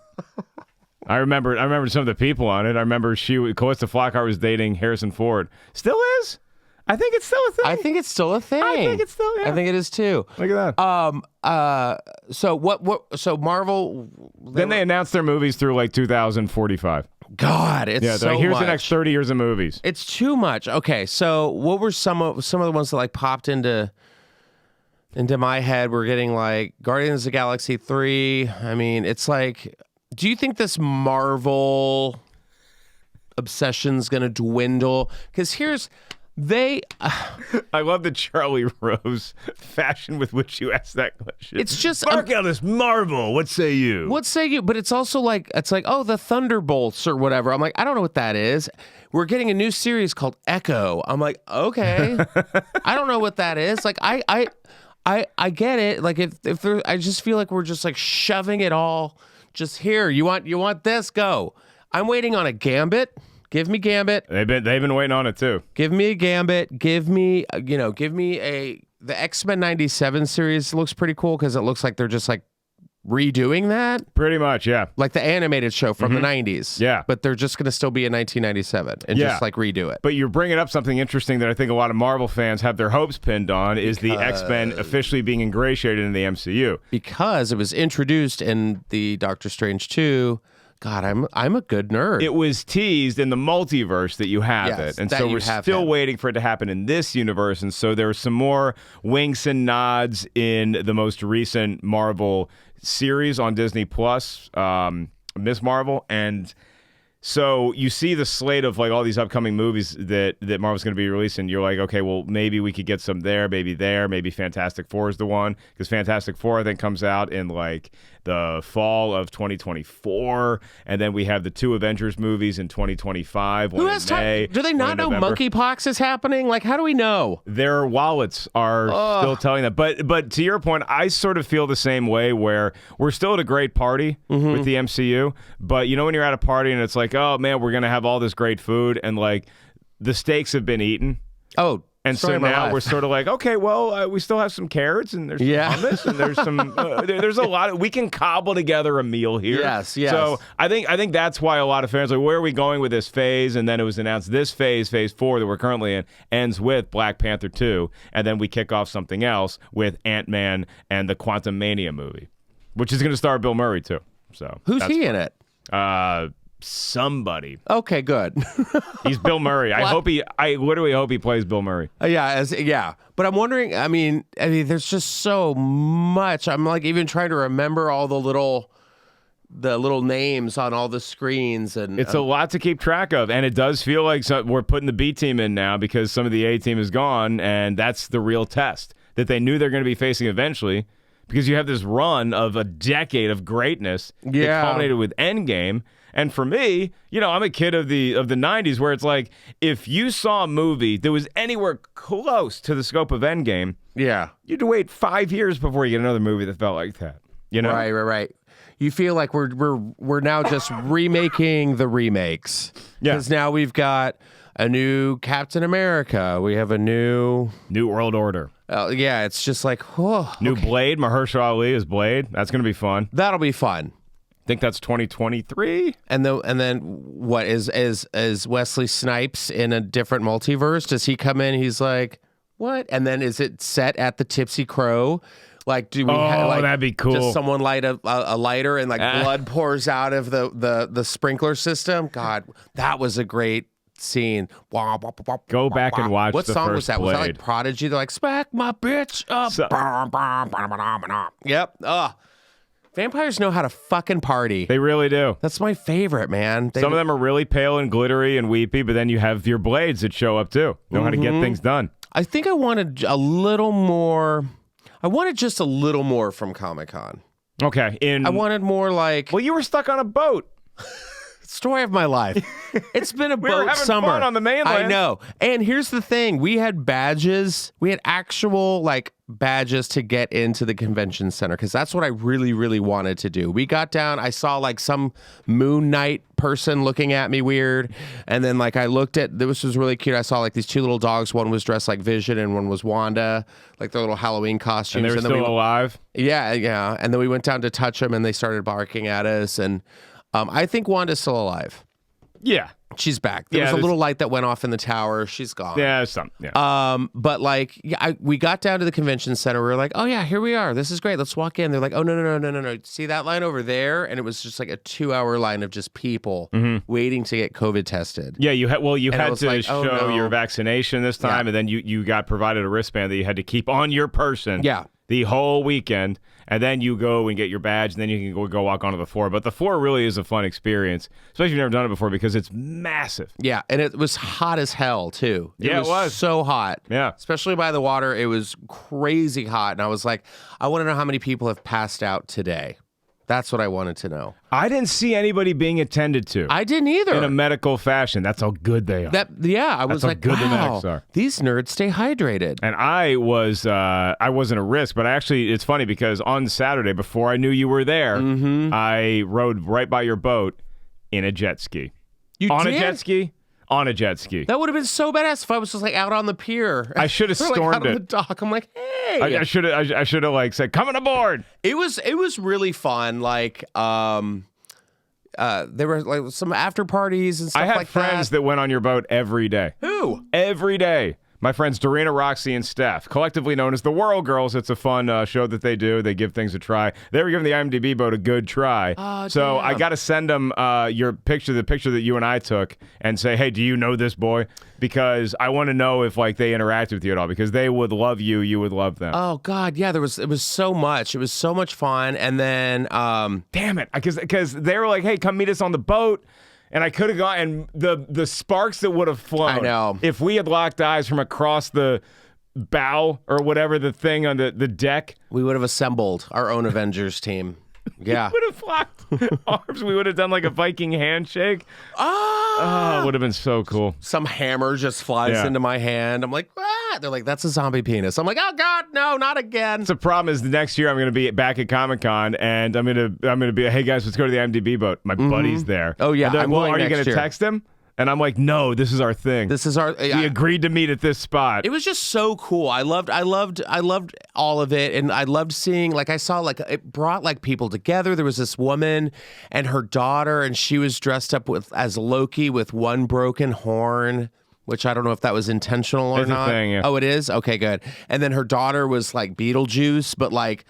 I remember some of the people on it. I remember Calista Flockhart was dating Harrison Ford. Still is? I think it's still a thing. I think it's still a thing. I think it's still, yeah. I think it is too. Look at that. So Marvel Then they announced their movies through like 2045. God, it's so like, here's much. the next 30 years of movies. It's too much. Okay, so what were some of the ones that like popped into my head? We're getting like Guardians of the Galaxy 3. I mean, it's like, do you think this Marvel obsession's going to dwindle? Because I love the Charlie Rose fashion with which you asked that question. It's just Mark Ellis, Marvel. What say you? What say you? But it's also like, oh, the Thunderbolts or whatever. I'm like, I don't know what that is. We're getting a new series called Echo. I'm like, okay. I don't know what that is. Like, I get it. Like, if there, I just feel like we're just like shoving it all. Just here. You want this? Go. I'm waiting on a Gambit. Give me Gambit. They've been waiting on it too. Give me a Gambit. Give me the X-Men 97 series looks pretty cool because it looks like they're just like redoing that. Pretty much, yeah. Like the animated show from the 90s. Yeah. But they're just going to still be in 1997 and just like redo it. But you're bringing up something interesting that I think a lot of Marvel fans have their hopes pinned on is the X-Men officially being ingratiated in the MCU. Because it was introduced in the Doctor Strange 2. God, I'm a good nerd. It was teased in the multiverse that you have it. And so we're still waiting for it to happen in this universe. And so there are some more winks and nods in the most recent Marvel series on Disney Plus, Miss Marvel. And so you see the slate of like all these upcoming movies that Marvel's going to be releasing. You're like, okay, well, maybe we could get some there. Maybe Fantastic Four is the one, because Fantastic Four I think comes out in like the fall of 2024, and then we have the 2 Avengers movies in 2025. Who has time? Do they not know monkeypox is happening? Like, how do we know? Their wallets are still telling that. But to your point, I sort of feel the same way, where we're still at a great party with the MCU. But you know when you're at a party and it's like, oh man, we're gonna have all this great food, and like the steaks have been eaten. Oh. And so now we're sort of like, okay, well, we still have some carrots, and there's some hummus, and there's some there's a lot we can cobble together a meal here. Yes. So I think that's why a lot of fans are like, where are we going with this phase? And then it was announced this phase 4 that we're currently in, ends with Black Panther 2, and then we kick off something else with Ant-Man and the Quantum Mania movie, which is going to star Bill Murray too. So who's he in it? Somebody. Okay, good. He's Bill Murray. I literally hope he plays Bill Murray. But I'm wondering, I mean, there's just so much. I'm like even trying to remember all the little names on all the screens, and it's a lot to keep track of. And it does feel like we're putting the B team in now because some of the A team is gone, and that's the real test that they knew they're going to be facing eventually. Because you have this run of a decade of greatness that culminated with Endgame. And for me, you know, I'm a kid of the 90s, where it's like, if you saw a movie that was anywhere close to the scope of Endgame, you had to wait 5 years before you get another movie that felt like that. You know? Right. You feel like we're now just remaking the remakes. Yeah. Because now we've got a new Captain America. We have a new World Order. It's just like, new Blade. Mahershala Ali is Blade. That's going to be fun. That'll be fun. I think that's 2023. And then what is Wesley Snipes in a different multiverse? Does he come in? He's like, what? And then is it set at the Tipsy Crow? Like, do we that'd be cool. Just someone light a lighter and like blood pours out of the sprinkler system? God, that was a great scene. Go back and watch what the song first was that? Was that like Blade. Prodigy? They're like, smack my bitch up. Yep. Vampires know how to fucking party. They really do. That's my favorite, man. Some of them are really pale and glittery and weepy, but then you have your blades that show up too. Know how to get things done. I think I wanted a little more. I wanted just a little more from Comic-Con. Okay. I wanted more like. Well, you were stuck on a boat. Story of my life. It's been a We boat were having summer fun on the mainland. I know. And here's the thing: we had badges. We had actual like badges to get into the convention center because that's what I really, really wanted to do. We got down. I saw like some Moon Knight person looking at me weird, and then like I looked at this was really cute. I saw like these two little dogs. One was dressed like Vision, and one was Wanda, like their little Halloween costumes. And they were still alive. Yeah, yeah. And then we went down to touch them, and they started barking at us. And I think Wanda's still alive. Yeah. She's back. There was a little light that went off in the tower. She's gone. Yeah, something. Yeah. But like, we got down to the convention center. We were like, oh yeah, here we are. This is great. Let's walk in. They're like, oh no. See that line over there? And it was just like a 2-hour line of just people waiting to get COVID tested. Yeah, you had to like, show your vaccination this time, and then you got provided a wristband that you had to keep on your person. Yeah. The whole weekend, and then you go and get your badge, and then you can go walk onto the floor. But the floor really is a fun experience, especially if you've never done it before, because it's massive. Yeah, and it was hot as hell, too. It was so hot. Yeah. Especially by the water, it was crazy hot. And I was like, I want to know how many people have passed out today. That's what I wanted to know. I didn't see anybody being attended to. I didn't either. In a medical fashion. That's how good they are. I was like, good the wow, medics are. These nerds stay hydrated. And I wasn't a risk, but actually, it's funny because on Saturday, before I knew you were there, I rode right by your boat in a jet ski. You on did? a jet ski? On a jet ski. That would have been so badass if I was just like out on the pier. I should have stormed out it. on the dock. I'm like, hey. I should have like said, coming aboard. It was really fun. Like, there were like some after parties and stuff like that. I had friends that went on your boat every day. Who? Every day. My friends Dorina, Roxy, and Steph, collectively known as the Whirl Girls. It's a fun show that they do. They give things a try. They were giving the IMDb boat a good try. So damn. I got to send them the picture that you and I took, and say, hey, do you know this boy? Because I want to know if like they interact with you at all, because they would love you. You would love them. Oh, God. Yeah, it was so much. It was so much fun. And then... Damn it. Because they were like, hey, come meet us on the boat. And I could have gone, and the sparks that would have flown. I know. If we had locked eyes from across the bow or whatever the thing on the deck. We would have assembled our own Avengers team. Yeah. We would have locked arms. We would have done like a Viking handshake. Oh, it would have been so cool. Some hammer just flies into my hand. I'm like, ah. They're like, that's a zombie penis. I'm like, oh, God, no, not again. The problem is the next year I'm going to be back at Comic-Con, and I'm going to be, hey, guys, let's go to the IMDb boat. My buddy's there. Oh, yeah. And they're like, I'm well, going are you next going to year. text him? And I'm like, no, this is our thing. This is our... We agreed to meet at this spot. It was just so cool. I loved all of it, and I loved seeing, like, I saw, like, it brought, like, people together. There was this woman and her daughter, and she was dressed up as Loki with one broken horn, which I don't know if that was intentional or It's a not. thing, yeah. Oh, it is? Okay, good. And then her daughter was, like, Beetlejuice, but, like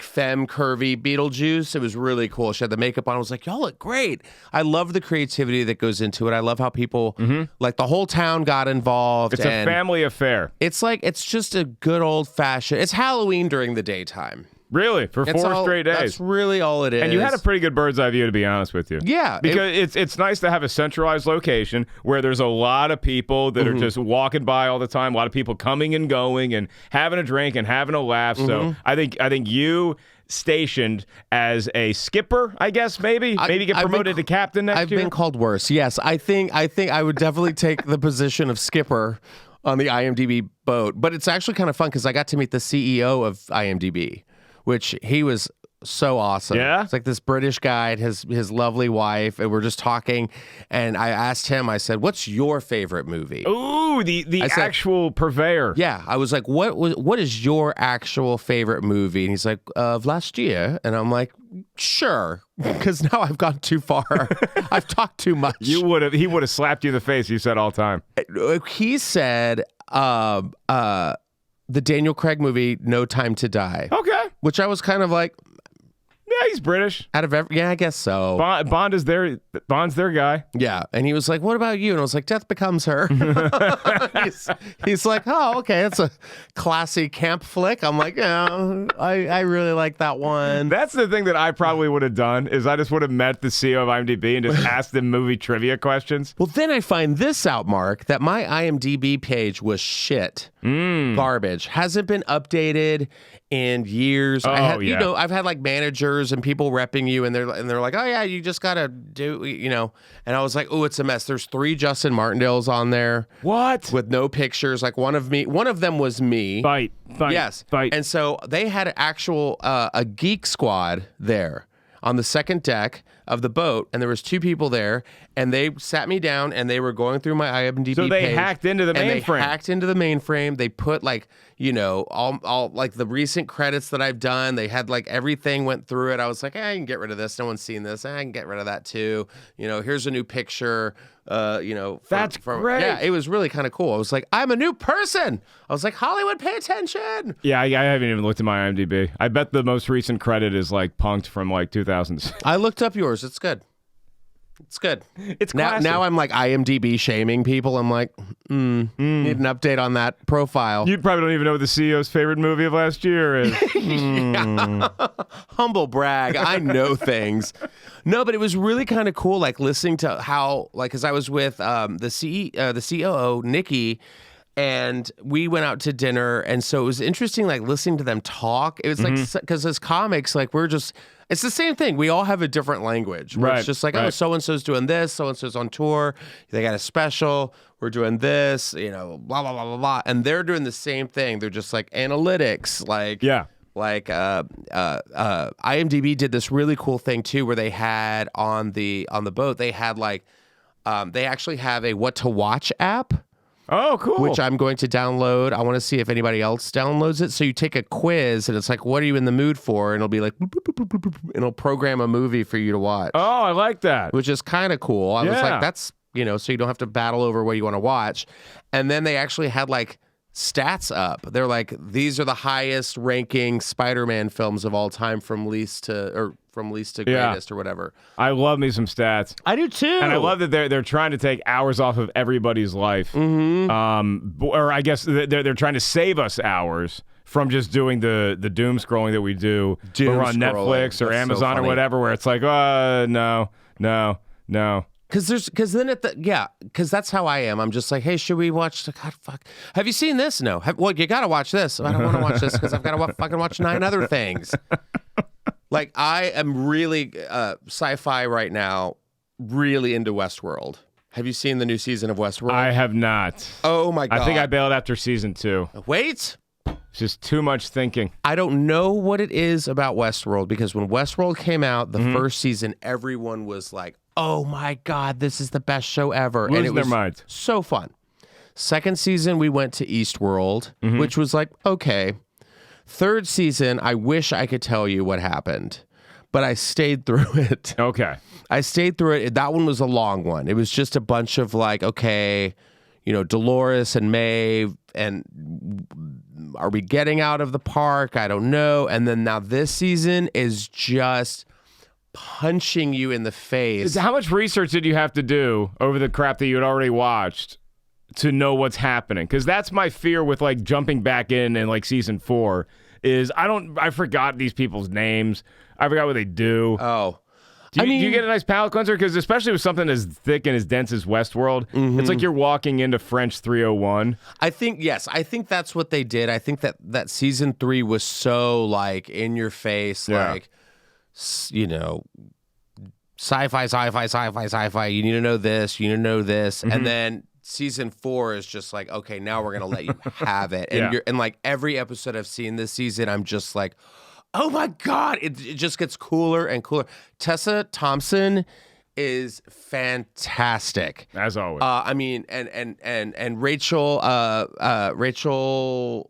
femme curvy Beetlejuice. It was really cool. She had the makeup on. I was like, y'all look great. I love the creativity that goes into it. I love how people, like, the whole town got involved. It's a family affair. It's like, it's just a good old fashioned, it's Halloween during the daytime. Really? For It's 4 straight days. That's really all it is. And you had a pretty good bird's eye view, to be honest with you. Yeah. Because it's nice to have a centralized location where there's a lot of people that are just walking by all the time, a lot of people coming and going and having a drink and having a laugh. So I think you stationed as a skipper, I guess, maybe get promoted to captain next year. I've been called worse. Yes, I think I would definitely take the position of skipper on the IMDb boat. But it's actually kind of fun because I got to meet the CEO of IMDb, which he was so awesome. Yeah? It's like this British guy and his lovely wife, and we're just talking, and I asked him, I said, what's your favorite movie? Ooh, the actual purveyor. Yeah, I was like, what is your actual favorite movie? And he's like, of last year. And I'm like, sure, because now I've gone too far. I've talked too much. He would have slapped you in the face. You said all the time. He said, the Daniel Craig movie, No Time to Die. Okay. Which I was kind of like, Yeah, he's British. Yeah, I guess so. Bond's their guy. Yeah, and he was like, "What about you?" And I was like, "Death Becomes Her." he's like, "Oh, okay, it's a classy camp flick." I'm like, "Yeah, I really like that one." That's the thing that I probably would have done is I just would have met the CEO of IMDb and just asked them movie trivia questions. Well, then I find this out, Mark, that my IMDb page was shit, garbage, hasn't been updated in years. You know, I've had like managers and people repping you, and they're like, "Oh yeah, you just gotta do," you know. And I was like, "Oh, it's a mess." There's 3 Justin Martindales on there. What? With no pictures. Like one of them was me. Bite. Yes. Bite. And so they had an actual a geek squad there on the second deck of the boat, and there was 2 people there, and they sat me down, and they were going through my IMDb So they page, hacked into the mainframe. They hacked into the mainframe. They put like, you know, all like the recent credits that I've done. They had like everything went through it. I was like, I can get rid of this. No one's seen this. I can get rid of that too. You know, here's a new picture. You know, that's great. Yeah, it was really kind of cool. I was like, I'm a new person. I was like, Hollywood, pay attention. Yeah, I haven't even looked at my IMDb. I bet the most recent credit is like Punked from like 2000s. I looked up yours. It's good. It's good. It's now I'm like IMDb shaming people. I'm like, need an update on that profile. You probably don't even know what the CEO's favorite movie of last year is. Humble brag. I know things. No, but it was really kind of cool, like listening to how, like, because I was with the COO, Nikki, and we went out to dinner, and so it was interesting, like listening to them talk. It was like, because as comics, like it's the same thing. We all have a different language. Right. It's just like, oh, so-and-so's doing this, so-and-so's on tour, they got a special, we're doing this, you know, blah, blah, blah, blah, blah. And they're doing the same thing. They're just like analytics, like, yeah. Like IMDb did this really cool thing too, where they had on the boat, they had like, they actually have a what to watch app. Oh, cool. Which I'm going to download. I want to see if anybody else downloads it. So you take a quiz, and it's like, what are you in the mood for? And it'll be like, boop, boop, boop, boop, boop, and it'll program a movie for you to watch. Oh, I like that. Which is kind of cool. I was like, that's, you know, so you don't have to battle over what you want to watch. And then they actually had like stats up. They're like, these are the highest ranking Spider-Man films of all time from least to greatest or whatever. I love me some stats. I do too. And I love that they're trying to take hours off of everybody's life. Or I guess they're trying to save us hours from just doing the doom scrolling that we do. We're on Netflix or Amazon or whatever, where it's like, no. Because that's how I am. I'm just like, hey, should we watch? God, fuck. Have you seen this? No. Well, you got to watch this. I don't want to watch this because I've got to fucking watch 9 other things. Like, I am really sci-fi right now, really into Westworld. Have you seen the new season of Westworld? I have not. Oh, my God. I think I bailed after season 2. Wait. It's just too much thinking. I don't know what it is about Westworld, because when Westworld came out, the first season, everyone was like, oh, my God, this is the best show ever. Losing and it was their minds. So fun. Second season, we went to Eastworld, which was like, okay. Third season, I wish I could tell you what happened, but I stayed through it. Okay. I stayed through it. That one was a long one. It was just a bunch of like, okay, you know, Dolores and Maeve, and are we getting out of the park? I don't know. And then now this season is just punching you in the face. How much research did you have to do over the crap that you had already watched to know what's happening? Because that's my fear with like jumping back in like season 4 is I forgot these people's names. I forgot what they do. Oh. Do you get a nice palate cleanser? Because especially with something as thick and as dense as Westworld, it's like you're walking into French 301. I think that's what they did. I think that season 3 was so like in your face, like, you know, sci-fi. You need to know this. You need to know this. And then season 4 is just like, okay, now we're gonna let you have it. And and like every episode I've seen this season, I'm just like, oh my God, it just gets cooler and cooler. Tessa Thompson is fantastic, as always. I mean, and Rachel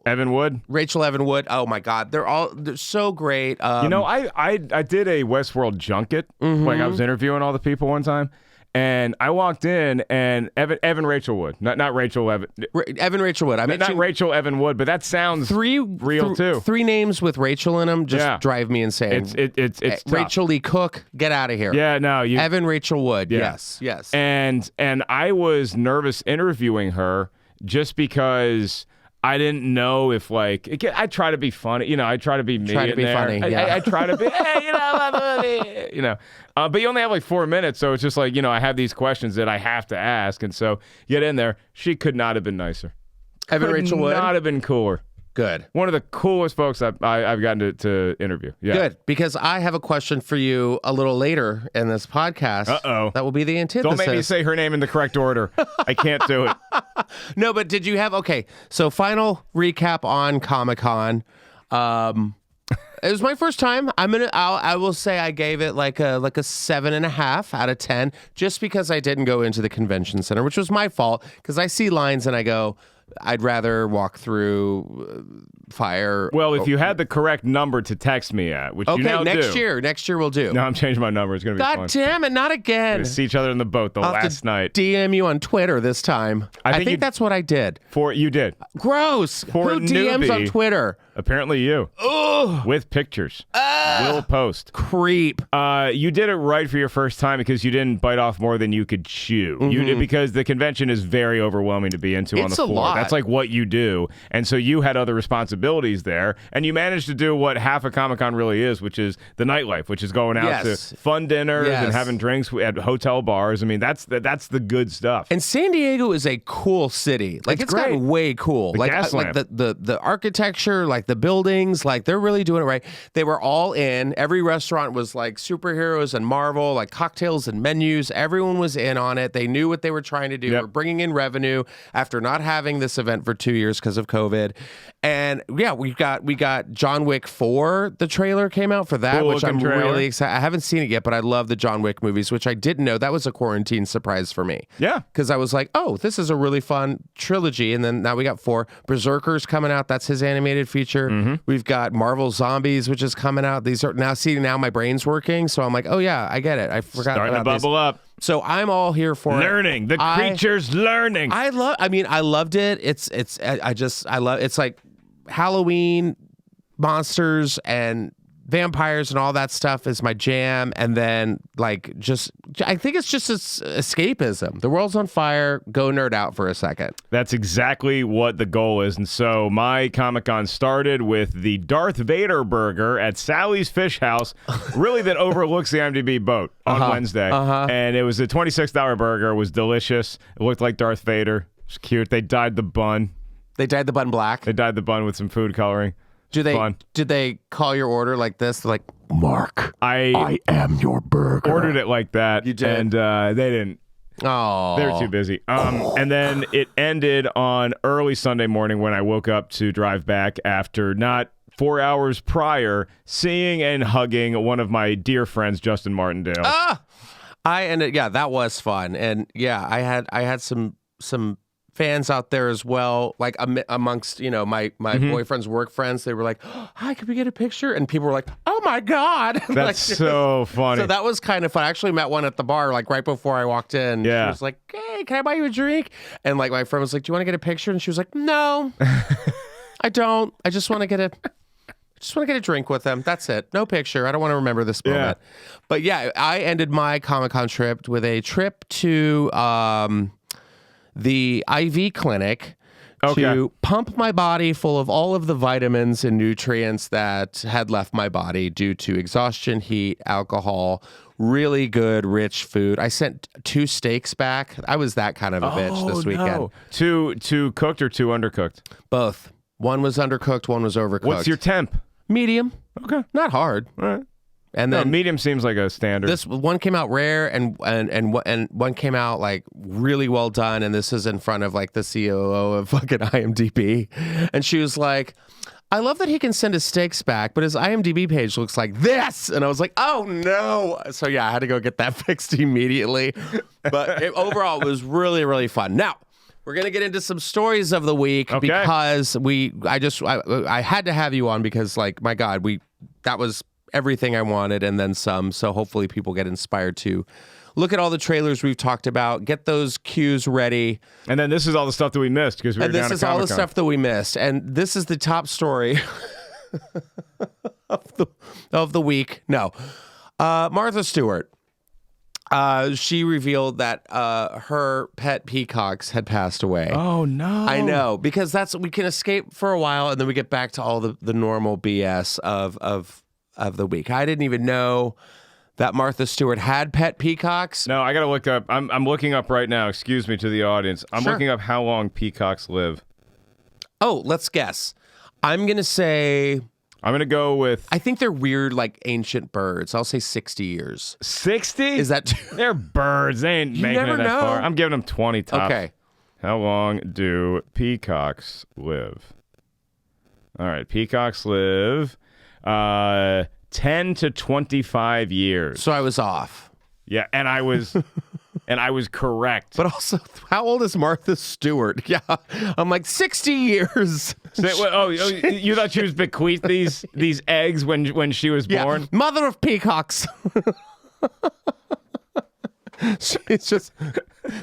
Evan Wood. Oh my God, they're so great. You know, I did a Westworld junket. Like I was interviewing all the people one time, And I walked in, and Evan Rachel Wood, not Rachel Evan, Evan Rachel Wood. I mean, not Rachel Evan Wood, but that sounds real too. 3 names with Rachel in them just drive me insane. It's tough. Rachel Lee Cook, get out of here. Yeah, no, Evan Rachel Wood. Yeah. Yes. And I was nervous interviewing her just because I didn't know if I try to be funny, I try to be me. Try to be funny. Yeah. I try to be, hey, but you only have 4 minutes, so it's just I have these questions that I have to ask, and so get in there. She could not have been nicer. Evan Rachel Wood could not have been cooler. Good. One of the coolest folks I've gotten to interview. Yeah. Good, because I have a question for you a little later in this podcast. Uh-oh. That will be the antithesis. Don't make me say her name in the correct order. I can't do it. No, but did you have... Okay, so final recap on Comic-Con. It was my first time. I will say I gave it like a 7.5 out of 10, just because I didn't go into the convention center, which was my fault, because I see lines and I go, I'd rather walk through fire. Well, if you had the correct number to text me at, which you now do. Next year we'll do. No, I'm changing my number. It's going to be fun. God damn it, not again. We're gonna see each other in the boat last night. DM you on Twitter this time. I think that's what I did. You did. Gross. For Who a DMs on newbie, Twitter? Apparently you. Ugh. With pictures. We'll post. Creep. You did it right for your first time because you didn't bite off more than you could chew. You did, because the convention is very overwhelming to be into on the floor. Lot. That's what you do. And so you had other responsibilities there, and you managed to do what half of Comic-Con really is, which is the nightlife, which is going out to fun dinners and having drinks at hotel bars. I mean, that's the good stuff. And San Diego is a cool city. It's gotten way cool. The architecture, the buildings, they're really doing it right. They were all in. Every restaurant was superheroes and Marvel, cocktails and menus. Everyone was in on it. They knew what they were trying to do. Yep. We're bringing in revenue after not having this event for 2 years because of COVID. And yeah, we got John Wick 4. The trailer came out for that, which I'm really excited. I haven't seen it yet, but I love the John Wick movies, which I didn't know. That was a quarantine surprise for me. Yeah. Because I was like, oh, this is a really fun trilogy. And then now we got 4. Berserker's coming out. That's his animated feature. Mm-hmm. We've got Marvel Zombies, which is coming out. These are now my brain's working. So I'm like, oh yeah, I get it. I forgot Starting about to bubble up. So I'm all here for learning. The creature's learning. I loved it. It's like Halloween, monsters, and vampires and all that stuff is my jam. And then I think it's just escapism. The world's on fire. Go nerd out for a second. That's exactly what the goal is. And so my Comic-Con started with the Darth Vader burger at Sally's Fish House, really that overlooks the IMDb boat on Wednesday. And it was a $26 burger. It was delicious. It looked like Darth Vader. It was cute. They dyed the bun. They dyed the bun black? They dyed the bun with some food coloring. Did they call your order like this? They're like, Mark, I am your burger. Ordered it like that. You did? And they didn't. Oh. They were too busy. And then it ended on early Sunday morning when I woke up to drive back after not 4 hours prior seeing and hugging one of my dear friends, Justin Martindale. That was fun. And yeah, I had some fans out there as well, amongst my boyfriend's work friends. They were like, oh, hi, can we get a picture? And people were like, oh my God. That's so funny. So that was kind of fun. I actually met one at the bar right before I walked in. Yeah. She was like, hey, can I buy you a drink? And my friend was like, do you want to get a picture? And she was like, no, I don't. I just want to get a drink with them. That's it. No picture. I don't want to remember this moment. But yeah, I ended my Comic-Con trip with a trip to the IV clinic to pump my body full of all of the vitamins and nutrients that had left my body due to exhaustion, heat, alcohol, really good, rich food. I sent 2 steaks back. I was that kind of a bitch this weekend. No. Two cooked or 2 undercooked? Both. One was undercooked, one was overcooked. What's your temp? Medium. Okay. Not hard. All right. And then medium seems like a standard. This one came out rare, and one came out really well done. And this is in front of the COO of fucking IMDb, and she was like, "I love that he can send his steaks back, but his IMDb page looks like this." And I was like, "Oh no!" So yeah, I had to go get that fixed immediately. But overall, it was really, really fun. Now we're gonna get into some stories of the week because I had to have you on because my God, that was everything I wanted and then some. So hopefully people get inspired to look at all the trailers we've talked about, get those cues ready. And then this is all the stuff that we missed because we were down at And this is all the Comic-Con. stuff that we missed. And this is the top story of the week. No. Martha Stewart. She revealed that her pet peacocks had passed away. Oh, no. I know, because we can escape for a while and then we get back to all the normal BS of the week. I didn't even know that Martha Stewart had pet peacocks. No, I got to look up. I'm looking up right now. Excuse me to the audience. I'm Sure. looking up how long peacocks live. Oh, let's guess. I'm going to say, I'm going to go with I think they're weird, like ancient birds. I'll say 60 years. 60. Is that They're birds. They ain't making never it that know. far. I'm giving them 20 tops. Okay. How long do peacocks live? All right. Peacocks live 10 to 25 years. So I was off. Yeah, and I was correct. But also, how old is Martha Stewart? Yeah, I'm like 60 years. You thought she was bequeathed these eggs when she was born? Yeah, mother of peacocks. She's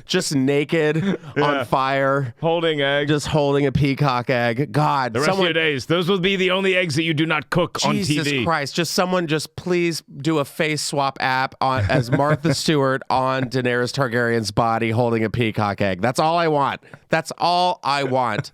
just naked on fire, Holding eggs. just holding a peacock egg. God, The rest of your days, those will be the only eggs that you do not cook on TV. Jesus Christ! Someone please do a face swap app as Martha Stewart on Daenerys Targaryen's body holding a peacock egg. That's all I want. That's all I want.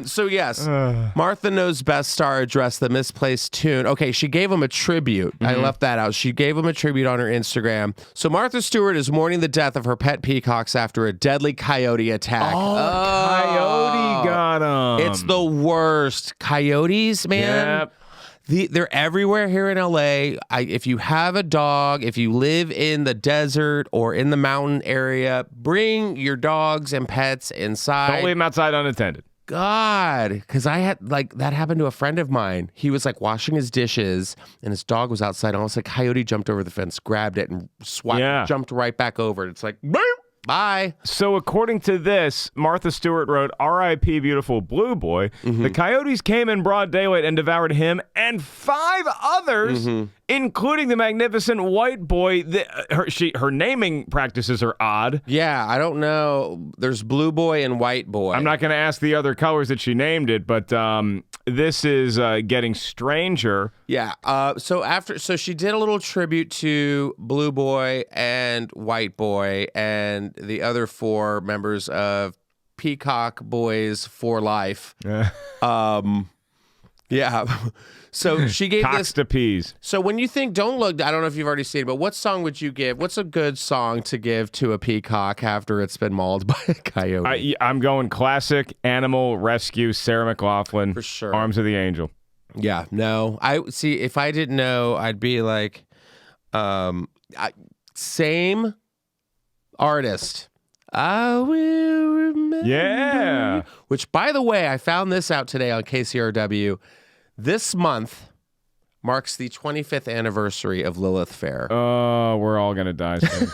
So yes, Martha Knows Best star addressed the misplaced tune. Okay, she gave him a tribute. I left that out. She gave him a tribute on her Instagram. So Martha Stewart is mourning the death of her pet peacocks after a deadly coyote attack. Coyote got him. It's the worst. Coyotes, man. Yep. They're everywhere here in LA. If you have a dog, if you live in the desert or in the mountain area, bring your dogs and pets inside. Don't leave them outside unattended. God, because I had that happened to a friend of mine. He was washing his dishes and his dog was outside. Almost like a coyote jumped over the fence, grabbed it, and jumped right back over it. It's like, boop, bye. So according to this, Martha Stewart wrote, R.I.P. beautiful blue boy. The coyotes came in broad daylight and devoured him and 5 others, including the magnificent white boy. Her naming practices are odd. Yeah, I don't know. There's blue boy and white boy. I'm not going to ask the other colors that she named it, but this is getting stranger. Yeah. So she did a little tribute to Blue Boy and White Boy and the other 4 members of Peacock Boys for Life. Yeah. So she gave Cocks this to peas. So when you think Don't Look, I don't know if you've already seen it, but what song would you give? What's a good song to give to a peacock after it's been mauled by a coyote? I'm going classic Animal Rescue, Sarah McLachlan. For sure. Arms of the Angel. Yeah, no. I see. If I didn't know, I'd be like, same artist. I will remember. Yeah. Which, by the way, I found this out today on KCRW. This month marks the 25th anniversary of Lilith Fair. Oh, we're all gonna die soon.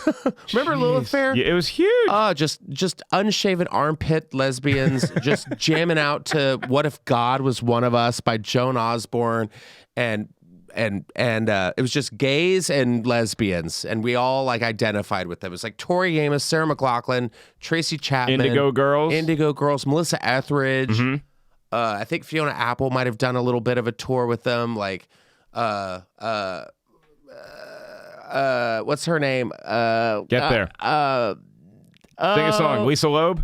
Remember Lilith Fair? Yeah, it was huge. Just unshaven armpit lesbians just jamming out to "What If God Was One of Us" by Joan Osborne, and it was just gays and lesbians, and we all identified with them. It was Tori Amos, Sarah McLachlan, Tracy Chapman, Indigo Girls, Melissa Etheridge. I think Fiona Apple might have done a little bit of a tour with them. What's her name? Get there. Sing a song. Lisa Loeb?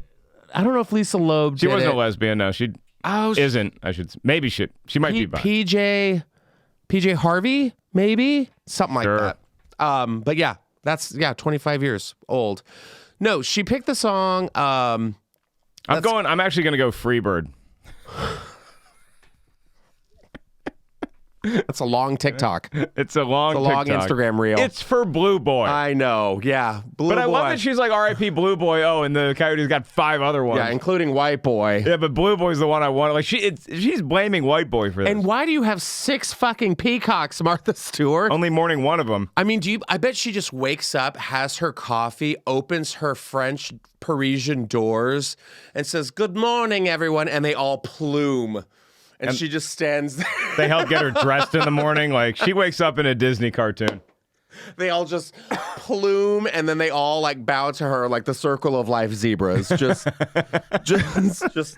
I don't know if Lisa Loeb She did wasn't it. a lesbian, no. She isn't. Maybe she might be bi. PJ Harvey, maybe? Something like Sure. that. But yeah, that's 25 years old. No, she picked the song. I'm actually gonna go Freebird. That's a long TikTok. It's a long TikTok. Instagram reel. It's for Blue Boy. I know, yeah. Blue but Boy. I love that she's like R.I.P. Blue Boy. Oh, and the coyote's got 5 other ones. Yeah, including White Boy. Yeah, but Blue Boy's the one I want. She's blaming White Boy for this. And why do you have 6 fucking peacocks, Martha Stewart? Only mourning one of them. I mean, I bet she just wakes up, has her coffee, opens her French Parisian doors, and says, "Good morning, everyone," and they all plume. And she just stands there. They help get her dressed in the morning. She wakes up in a Disney cartoon. They all just plume, and then they all like bow to her like the circle of life zebras. Just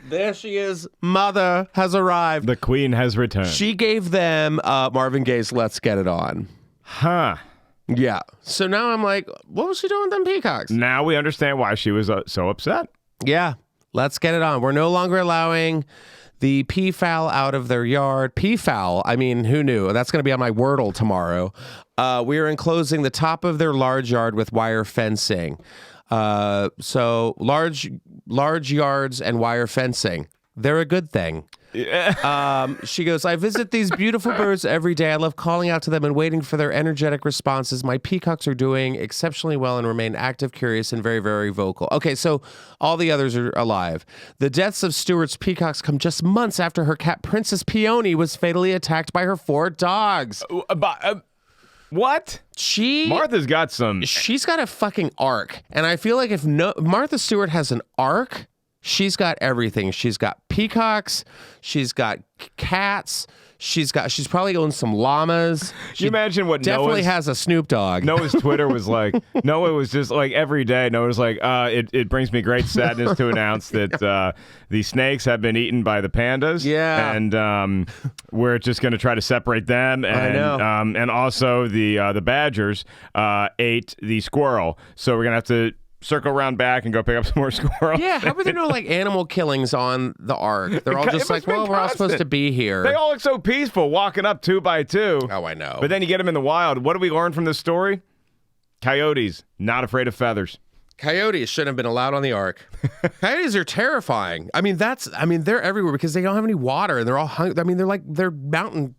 there she is. Mother has arrived. The queen has returned. She gave them Marvin Gaye's "Let's Get It On." Huh. Yeah. So now I'm like, what was she doing with them peacocks? Now we understand why she was so upset. Yeah. Let's get it on. We're no longer allowing the peafowl out of their yard. Peafowl, I mean, who knew? That's going to be on my Wordle tomorrow. We are enclosing the top of their large yard with wire fencing. So large yards and wire fencing, they're a good thing. She goes, I visit these beautiful birds every day. I love calling out to them and waiting for their energetic responses. My peacocks are doing exceptionally well and remain active, curious, and very, very vocal. Okay, so all the others are alive. The deaths of Stewart's peacocks come just months after her cat, Princess Peony, was fatally attacked by her 4 dogs. What? Martha's got some. She's got a fucking arc. And I feel like if Martha Stewart has an arc, she's got everything. She's got peacocks. She's got cats. She's probably owned some llamas. Can you imagine what definitely has a Snoop Dogg. Noah's Twitter was like. Noah was just like every day. Noah was like, it brings me great sadness to announce that the snakes have been eaten by the pandas. Yeah, and we're just going to try to separate them. And I know. And also the badgers ate the squirrel. So we're gonna have to circle around back and go pick up some more squirrels. Yeah, how are there no like animal killings on the ark? They're all just like, well, we're all supposed to be here. They all look so peaceful, walking up 2 by 2. Oh, I know. But then you get them in the wild. What do we learn from this story? Coyotes, not afraid of feathers. Coyotes shouldn't have been allowed on the ark. Coyotes are terrifying. I mean, they're everywhere because they don't have any water and they're all hungry. I mean, they're mountain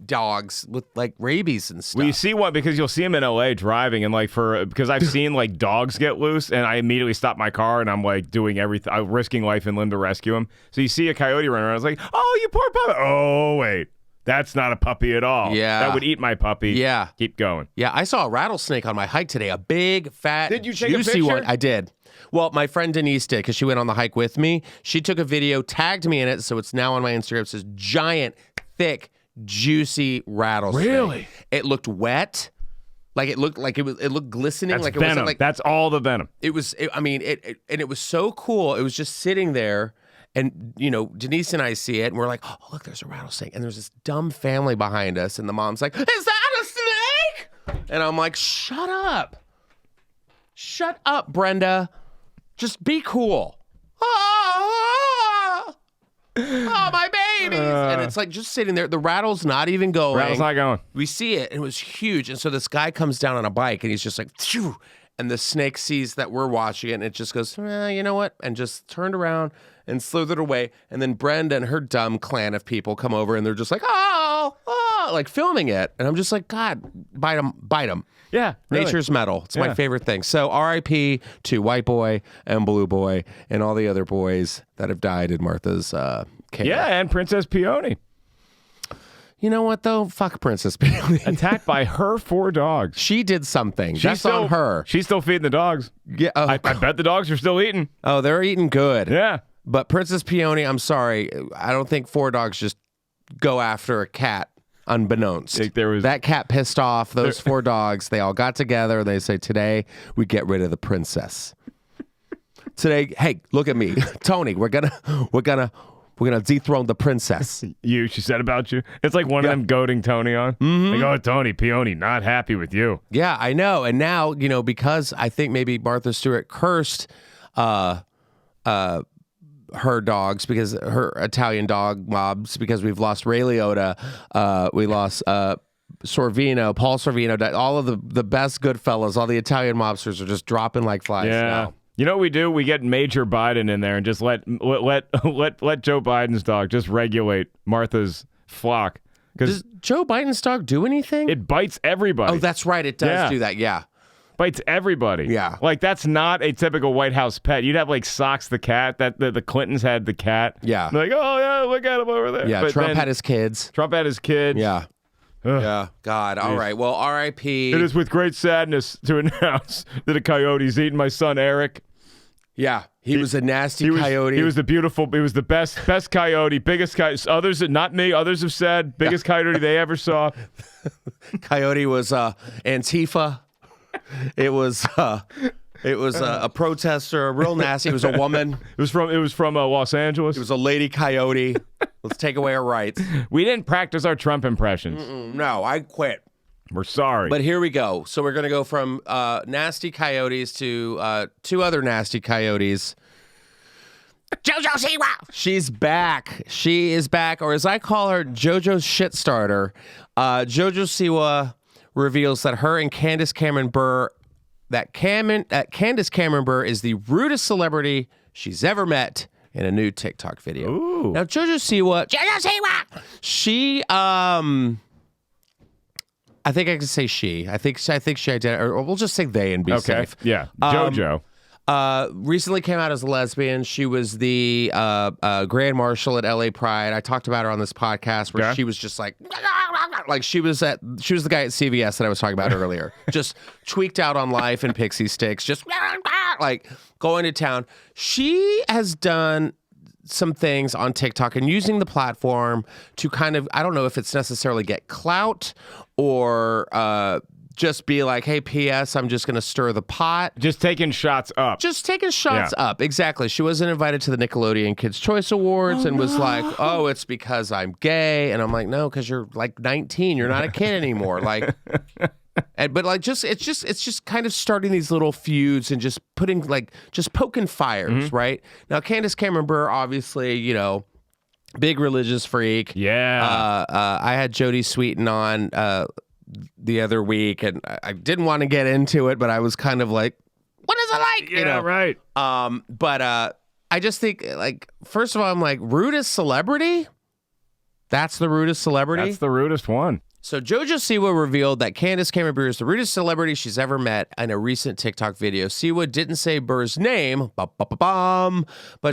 dogs with like rabies and stuff. Well, you see one because you'll see them in LA driving and like because I've seen like dogs get loose and I immediately stop my car and I'm like doing everything. I'm risking life and limb to rescue him. So you see a coyote running around. I was like, oh, you poor puppy. Oh, wait. That's not a puppy at all. Yeah. That would eat my puppy. Yeah. Keep going. Yeah. I saw a rattlesnake on my hike today. A big, fat, Did you take a juicy picture? one. I did. Well, my friend Denise did because she went on the hike with me. She took a video, tagged me in it. So it's now on my Instagram. It says giant, thick, juicy rattlesnake. Really? It looked wet. Like it looked glistening. That's like it venom. wasn't like That's all the venom. it was. And it was so cool. It was just sitting there, and Denise and I see it, and we're like, oh look, there's a rattlesnake, and there's this dumb family behind us, and the mom's like, is that a snake? And I'm like, shut up, Brenda, just be cool. Oh, my babies. And it's like just sitting there. The rattle's not even going. Rattle's not going. We see it, and it was huge. And so this guy comes down on a bike, and he's just like, phew. And the snake sees that we're watching it, and it just goes, you know what? And just turned around and slithered away. And then Brenda and her dumb clan of people come over, and they're just like, oh, like filming it. And I'm just like, God, bite them. Yeah. Really. Nature's metal. It's my favorite thing. So RIP to White Boy and Blue Boy and all the other boys that have died in Martha's care. Yeah, and Princess Peony. You know what, though? Fuck Princess Peony. Attacked by her 4 dogs. She did something. That's on her. She's still feeding the dogs. Yeah. I bet the dogs are still eating. Oh, they're eating good. Yeah. But Princess Peony, I'm sorry. I don't think 4 dogs just go after a cat unbeknownst. That cat pissed off those 4 dogs. They all got together. They say, today we get rid of the princess. Today, hey, look at me. Tony, we're gonna dethrone the princess. She said about you. It's like one of them goading Tony on. Mm-hmm. Like, oh, Tony, Peony, not happy with you. Yeah, I know. And now, because I think maybe Martha Stewart cursed her dogs, because her Italian dog mobs, because we've lost Ray Liotta, we lost Sorvino, Paul Sorvino, all of the best good fellas, all the Italian mobsters are just dropping like flies now. You know what we do? We get Major Biden in there and just let Joe Biden's dog just regulate Martha's flock. Does Joe Biden's dog do anything? It bites everybody. Oh, that's right. It does do that. Yeah. Bites everybody. Yeah. Like, that's not a typical White House pet. You'd have, like, Socks the cat. That the Clintons had the cat. Yeah. They're like, oh, yeah, look at him over there. Yeah, but Trump had his kids. Yeah. Ugh. Yeah. God. All right. Well, R.I.P. It is with great sadness to announce that a coyote's eaten my son, Eric. Yeah, he was a nasty coyote. He was the best coyote, biggest coyote. Others, not me, others have said, biggest coyote they ever saw. Coyote was Antifa. It was a protester, a real nasty. It was a woman. It was from Los Angeles. It was a lady coyote. Let's take away our rights. We didn't practice our Trump impressions. No, I quit. We're sorry. But here we go. So we're going to go from nasty coyotes to two other nasty coyotes. Jojo Siwa. She's back. She is back, or as I call her, Jojo Shitstarter. Jojo Siwa reveals that her and Candace Cameron Bure, Candace Cameron Bure is the rudest celebrity she's ever met in a new TikTok video. Ooh. Now, Jojo Siwa, she, I think I can say she. I think she identified, or we'll just say they and be safe. Yeah. Jojo. Recently came out as a lesbian. She was the Grand Marshal at LA Pride. I talked about her on this podcast where she was just like she was the guy at CVS that I was talking about earlier. Just tweaked out on life and pixie sticks, just like going to town. She has done some things on TikTok and using the platform to kind of, I don't know if it's necessarily get clout or just be like, hey, P.S., I'm just going to stir the pot. Just taking shots up. Just taking shots up. Exactly. She wasn't invited to the Nickelodeon Kids' Choice Awards and was like, oh, it's because I'm gay. And I'm like, no, because you're like 19. You're not a kid anymore. Like, but like, it's just kind of starting these little feuds and just putting just poking fires, right? Now, Candace Cameron Bure, obviously, big religious freak. Yeah. I had Jodie Sweetin on the other week, and I didn't want to get into it, but I was kind of like, what is it like? Yeah, right. But I just think, like, first of all, I'm like, rudest celebrity? That's the rudest celebrity? That's the rudest one. So Jojo Siwa revealed that Candace Cameron Bure is the rudest celebrity she's ever met in a recent TikTok video. Siwa didn't say Bure's name, but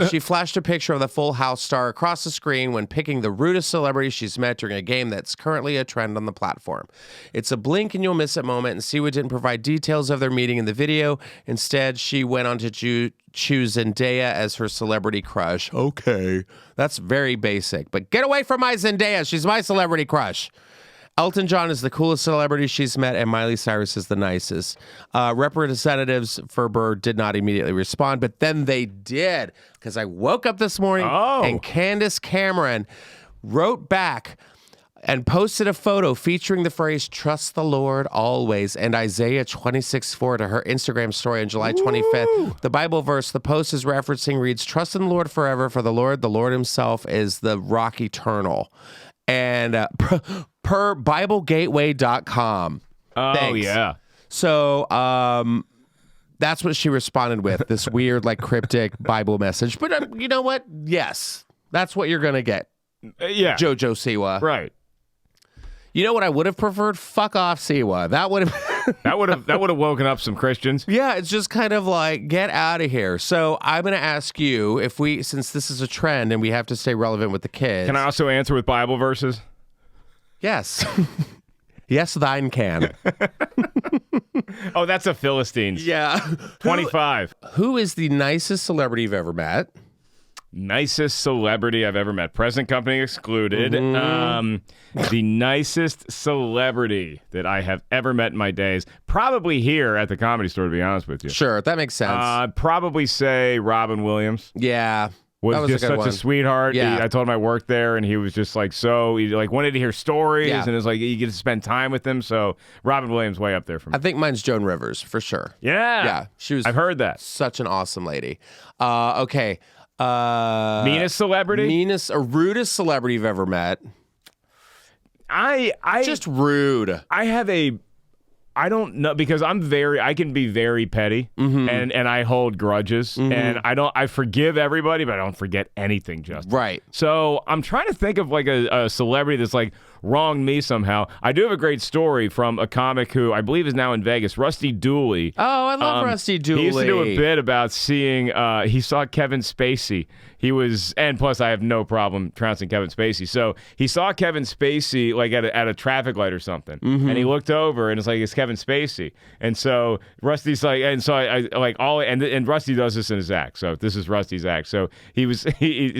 she flashed a picture of the Full House star across the screen when picking the rudest celebrity she's met during a game that's currently a trend on the platform. It's a blink and you'll miss it moment, and Siwa didn't provide details of their meeting in the video. Instead, she went on to choose Zendaya as her celebrity crush. Okay, that's very basic, but get away from my Zendaya. She's my celebrity crush. Elton John is the coolest celebrity she's met, and Miley Cyrus is the nicest. Representatives for Bure did not immediately respond, but then they did, because I woke up this morning and Candace Cameron wrote back and posted a photo featuring the phrase, trust the Lord always, and Isaiah 26:4 to her Instagram story on July 25th. The Bible verse the post is referencing reads, trust in the Lord forever, for the Lord himself is the rock eternal. And per BibleGateway.com. Oh, Thanks. yeah. So that's what she responded with, this weird, like, cryptic Bible message. But you know what? Yes, that's what you're going to get. Yeah. Jojo Siwa. Right. You know what I would have preferred? Fuck off, Siwa. That would have... that would have woken up some Christians. Yeah, it's just kind of like, get out of here. So I'm going to ask you, since this is a trend and we have to stay relevant with the kids. Can I also answer with Bible verses? Yes. Yes, thine can. Oh, that's a Philistines. Yeah. 25. Who is the nicest celebrity you've ever met? Nicest celebrity I've ever met. Present company excluded. The nicest celebrity that I have ever met in my days. Probably here at the Comedy Store, to be honest with you. Sure, that makes sense. I'd probably say Robin Williams. Yeah. Was just such a sweetheart. Yeah. I told him I worked there, and he was just like, he like wanted to hear stories, and it's like you get to spend time with him. So Robin Williams way up there for me. I think mine's Joan Rivers for sure. Yeah, yeah, she was. I've heard that. Such an awesome lady. Okay. Meanest celebrity? Rudest celebrity you've ever met? I just rude. I don't know, because I can be very petty, and I hold grudges, and I forgive everybody, but I don't forget anything, Justin. Right. So I'm trying to think of like a celebrity that's like wronged me somehow. I do have a great story from a comic who I believe is now in Vegas, Rusty Dooley. Oh, I love Rusty Dooley. He used to do a bit about seeing, he saw Kevin Spacey. And plus I have no problem trouncing Kevin Spacey. So he saw Kevin Spacey like at a traffic light or something. And he looked over and it's like, it's Kevin Spacey. And so Rusty's like, and so I like all, and Rusty does this in his act. So this is Rusty's act. So he's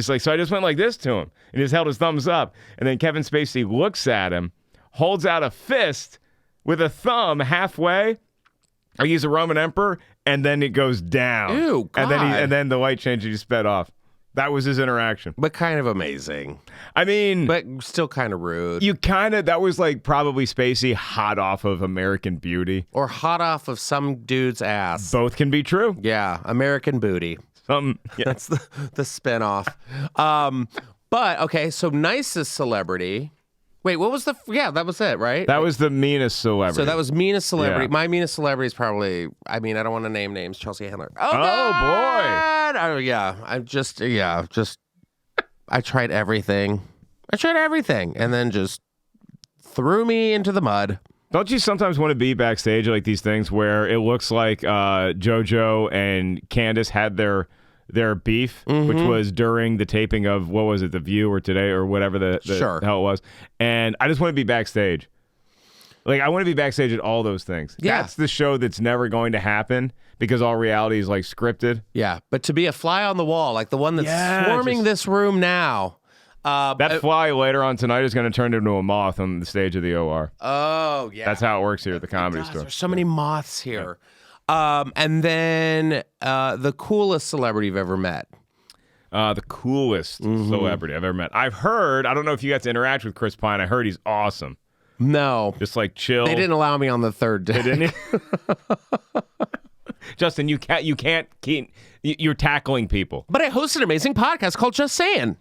like, so I just went like this to him and he just held his thumbs up. And then Kevin Spacey looks at him, holds out a fist with a thumb halfway. I use a Roman emperor, and then it goes down. Ew, God. And then the light changed and he sped off. That was his interaction. But kind of amazing. I mean... But still kind of rude. That was like probably Spacey hot off of American Beauty. Or hot off of some dude's ass. Both can be true. Yeah, American Booty. Yeah. That's the spinoff. But, okay, so nicest celebrity... Wait, what was that was it, right? That was the meanest celebrity. So that was meanest celebrity. Yeah. My meanest celebrity is probably, I don't want to name names, Chelsea Handler. Oh, boy. Oh, yeah. I tried everything. And then just threw me into the mud. Don't you sometimes want to be backstage at like these things where it looks like JoJo and Candace had their beef, which was during the taping of, what was it, The View or Today or whatever the hell it was. And I just want to be backstage. Like, I want to be backstage at all those things. Yeah. That's the show that's never going to happen because all reality is like scripted. Yeah, but to be a fly on the wall, like the one that's swarming this room now. That fly later on tonight is going to turn into a moth on the stage of the OR. Oh, yeah. That's how it works here at the Comedy Store. There's so many moths here. Yeah. And then the coolest celebrity you've ever met. The coolest celebrity I've ever met. I've heard, I don't know if you got to interact with Chris Pine. I heard he's awesome. No. Just like chill. They didn't allow me on the third day. Didn't Justin, you can't keep, you're tackling people. But I host an amazing podcast called Just Saying.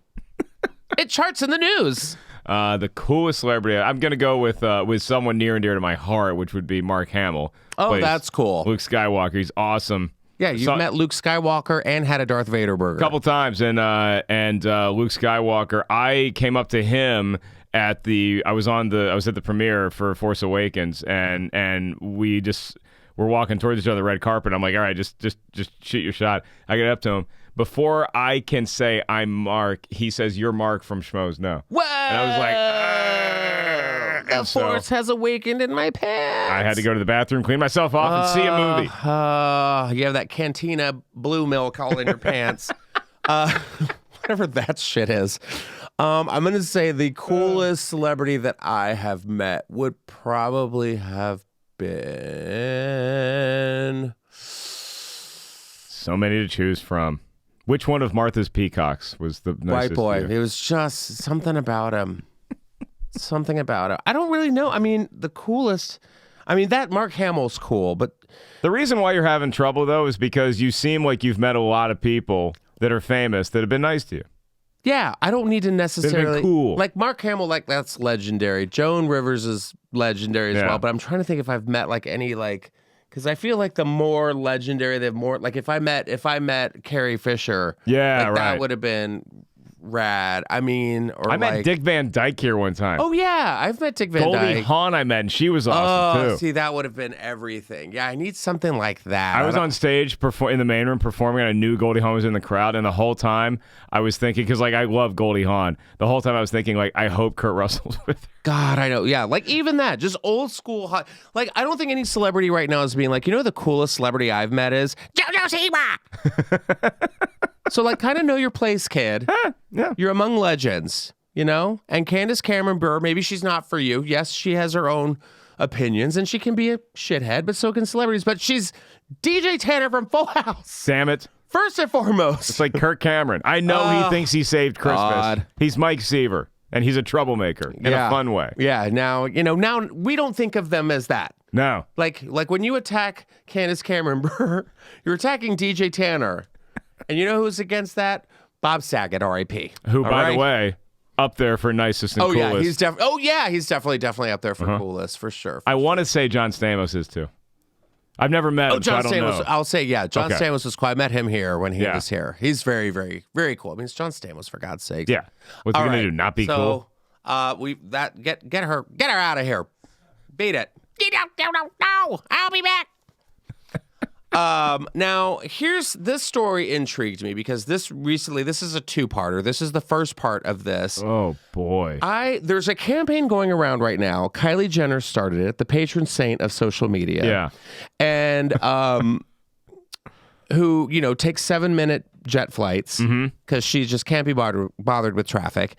It charts in the news. The coolest celebrity, I'm going to go with someone near and dear to my heart, which would be Mark Hamill. Oh, that's cool. Luke Skywalker, he's awesome. Yeah, you've met Luke Skywalker and had a Darth Vader burger. A couple times, and Luke Skywalker, I came up to him at I was at the premiere for Force Awakens, and we just were walking towards each other, red carpet. I'm like, all right, just shoot your shot. I get up to him. Before I can say I'm Mark, he says, "You're Mark from Schmoes Know." Whoa! And I was like, the Force has awakened in my pants. I had to go to the bathroom, clean myself off, and see a movie. You have that Cantina blue milk all in your pants. Whatever that shit is. I'm going to say the coolest celebrity that I have met would probably have been... So many to choose from. Which one of Martha's peacocks was the nicest? White boy. It was just something about him. Something about it. I don't really know. I mean, the coolest... that Mark Hamill's cool, but... The reason why you're having trouble, though, is because you seem like you've met a lot of people that are famous that have been nice to you. Yeah, I don't need to necessarily... cool. Like, Mark Hamill, like, that's legendary. Joan Rivers is legendary as well, but I'm trying to think if I've met, like, any, like... Because I feel like the more legendary, the more... Like, if I met Carrie Fisher... that would have been... rad. I met Dick Van Dyke here one time. Oh yeah, I've met Dick Van Dyke. Goldie Hawn I met, and she was awesome too. See, that would have been everything. Yeah, I need something like that. I was on stage in the main room performing, and I knew Goldie Hawn was in the crowd, and the whole time I was thinking, because like I love Goldie Hawn, the whole time I was thinking like I hope Kurt Russell's with her. God, I know. Yeah, like even that, just old school. Like I don't think any celebrity right now is being like, the coolest celebrity I've met is Jojo Siwa. So, like, kind of know your place, kid. Yeah. You're among legends, And Candace Cameron Bure, maybe she's not for you. Yes, she has her own opinions, and she can be a shithead, but so can celebrities. But she's DJ Tanner from Full House. Damn it. First and foremost. It's like Kirk Cameron. I know he thinks he saved Christmas. God. He's Mike Seaver, and he's a troublemaker in a fun way. Yeah, now we don't think of them as that. No. Like when you attack Candace Cameron Bure, you're attacking DJ Tanner. And you know who's against that? Bob Saget, R.I.P. Who, by the way, up there for nicest and coolest. He's definitely up there for coolest, for sure. I want to say John Stamos is too. I've never met him, John so I don't Stamos, know. I'll say, John Stamos was cool. I met him here when he was here. He's very, very, very cool. It's John Stamos, for God's sake. Yeah. What's he going to do, not be cool? Get her out of here. Beat it. No, I'll be back. Now this story intrigued me because this is a two-parter. This is the first part of this. Oh boy. There's a campaign going around right now. Kylie Jenner started it, the patron saint of social media. Yeah. And who, takes 7-minute jet flights because she just can't be bothered with traffic.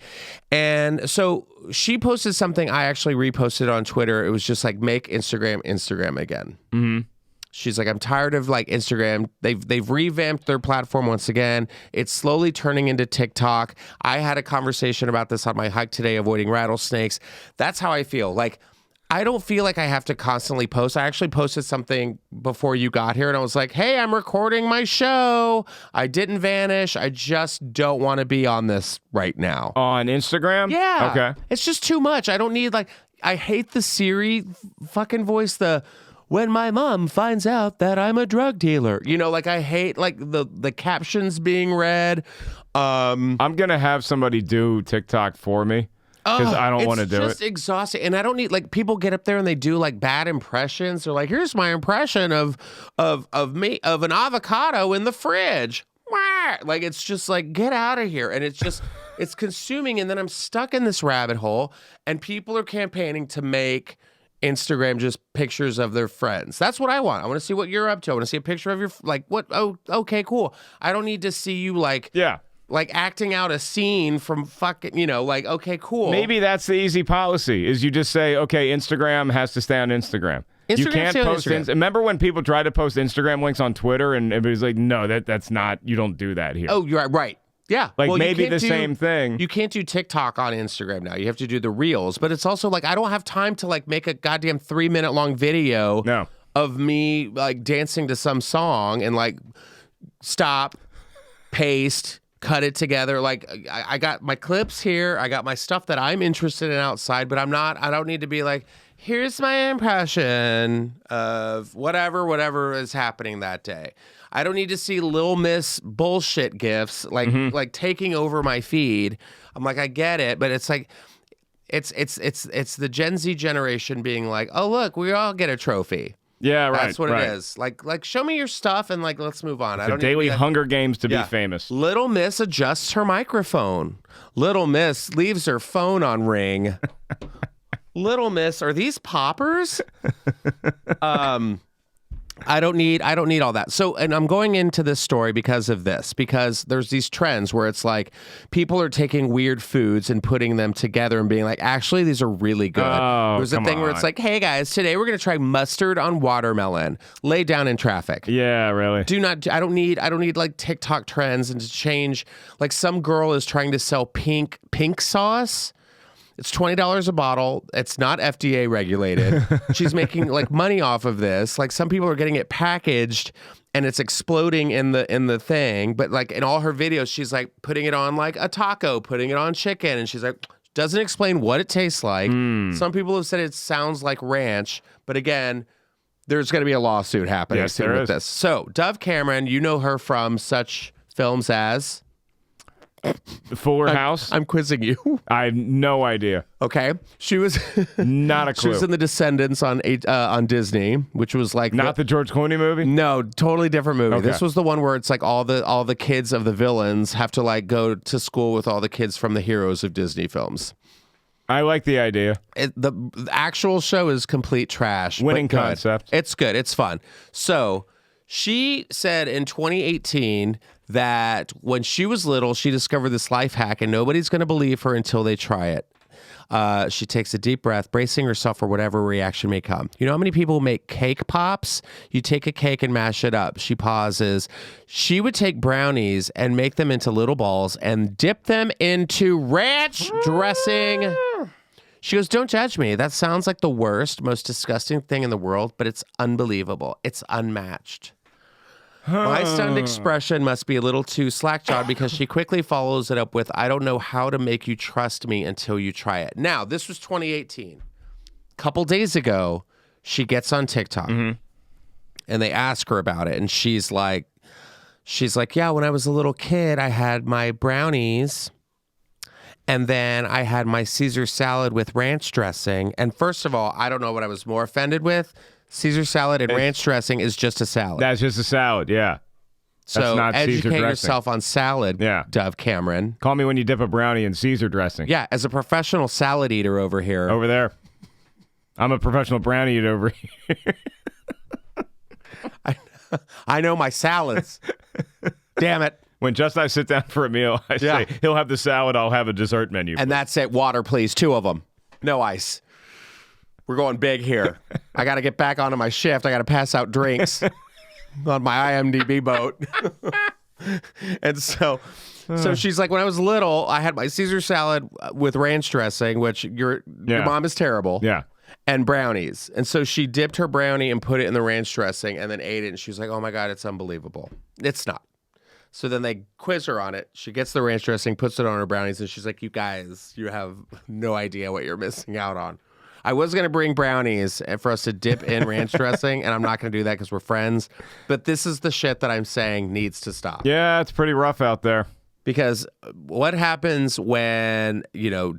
And so she posted something I actually reposted on Twitter. It was just like, make Instagram again. Mm-hmm. She's like, I'm tired of like Instagram. They've revamped their platform once again. It's slowly turning into TikTok. I had a conversation about this on my hike today, avoiding rattlesnakes. That's how I feel. Like, I don't feel like I have to constantly post. I actually posted something before you got here, and I was like, hey, I'm recording my show. I didn't vanish. I just don't want to be on this right now. On Instagram? Yeah. Okay. It's just too much. I don't need, I hate the Siri fucking voice, when my mom finds out that I'm a drug dealer. I hate, the captions being read. I'm going to have somebody do TikTok for me. Because I don't want to do it. It's just exhausting. And I don't need, people get up there and they do, bad impressions. They're like, here's my impression of an avocado in the fridge. It's just get out of here. And it's consuming. And then I'm stuck in this rabbit hole. And people are campaigning to make Instagram just pictures of their friends. That's what I want. I want to see what you're up to. I want to see a picture of your, what? Oh, okay, cool. I don't need to see you, yeah. Acting out a scene from fucking, okay, cool. Maybe that's the easy policy, is you just say, okay, Instagram has to stay on Instagram. You can't post remember when people try to post Instagram links on Twitter and everybody's like, no, that's not, you don't do that here. Oh, you're right. Yeah. Maybe the same thing. You can't do TikTok on Instagram now. You have to do the reels. But it's also I don't have time to make a goddamn 3-minute long video of me dancing to some song and stop, paste, cut it together. I got my clips here. I got my stuff that I'm interested in outside, but I don't need to be here's my impression of whatever is happening that day. I don't need to see Lil Miss bullshit gifs taking over my feed. I'm I get it, but it's it's the Gen Z generation being oh look, we all get a trophy. Yeah, right. That's what it is. Show me your stuff and let's move on. I don't daily need Hunger Games to be famous. Little Miss adjusts her microphone. Little Miss leaves her phone on ring. Little Miss, are these poppers? I don't need all that. So, and I'm going into this story because there's these trends where it's people are taking weird foods and putting them together and being actually, these are really good. Oh, there's a thing where it's hey guys, today we're going to try mustard on watermelon. Lay down in traffic. Yeah, really. I don't need TikTok trends and to change. Some girl is trying to sell pink sauce. It's $20 a bottle. It's not FDA regulated. She's making money off of this. Some people are getting it packaged and it's exploding in the thing. But in all her videos, she's putting it on a taco, putting it on chicken, and she's doesn't explain what it tastes like. Some people have said it sounds like ranch, but again, there's going to be a lawsuit happening soon with this. So Dove Cameron, you know her from such films as Fuller House? I'm quizzing you. I have no idea. Okay. She was not a clue. She was in The Descendants on Disney, which was not the George Clooney movie? No, totally different movie. Okay. This was the one where it's all the kids of the villains have to go to school with all the kids from the heroes of Disney films. I like the idea. The actual show is complete trash. Winning but good. concept. It's good. It's fun. So she said in 2018 that when she was little, she discovered this life hack, and nobody's going to believe her until they try it. She takes a deep breath, bracing herself for whatever reaction may come. You know how many people make cake pops? You take a cake and mash it up. She pauses. She would take brownies and make them into little balls and dip them into ranch dressing. She goes, don't judge me. That sounds like the worst, most disgusting thing in the world, but it's unbelievable. It's unmatched. My stunned expression must be a little too slack-jawed because she quickly follows it up with, I don't know how to make you trust me until you try it. Now, this was 2018. A couple days ago, she gets on TikTok and they ask her about it. And she's like, yeah, when I was a little kid, I had my brownies And then I had my Caesar salad with ranch dressing. And first of all, I don't know what I was more offended with. Caesar salad and ranch dressing is just a salad. That's just a salad, yeah. So not Caesar educate dressing. yourself on salad, Dove Cameron. Call me when you dip a brownie in Caesar dressing. Yeah, as a professional salad eater over here. Over there. I'm a professional brownie eater over here. I know my salads. Damn it. When Just I sit down for a meal, I say, he'll have the salad, I'll have a dessert menu. And that's it. Water, please. 2 of them. No ice. We're going big here. I got to get back onto my shift. I got to pass out drinks on my IMDb boat. And so she's like, when I was little, I had my Caesar salad with ranch dressing, which your mom is terrible. Yeah. And brownies. And so she dipped her brownie and put it in the ranch dressing and then ate it. And she was like, oh my God, it's unbelievable. It's not. So then they quiz her on it. She gets the ranch dressing, puts it on her brownies, and she's like, you guys, you have no idea what you're missing out on. I was going to bring brownies for us to dip in ranch dressing, and I'm not going to do that because we're friends. But this is the shit that I'm saying needs to stop. Yeah, it's pretty rough out there. Because what happens when,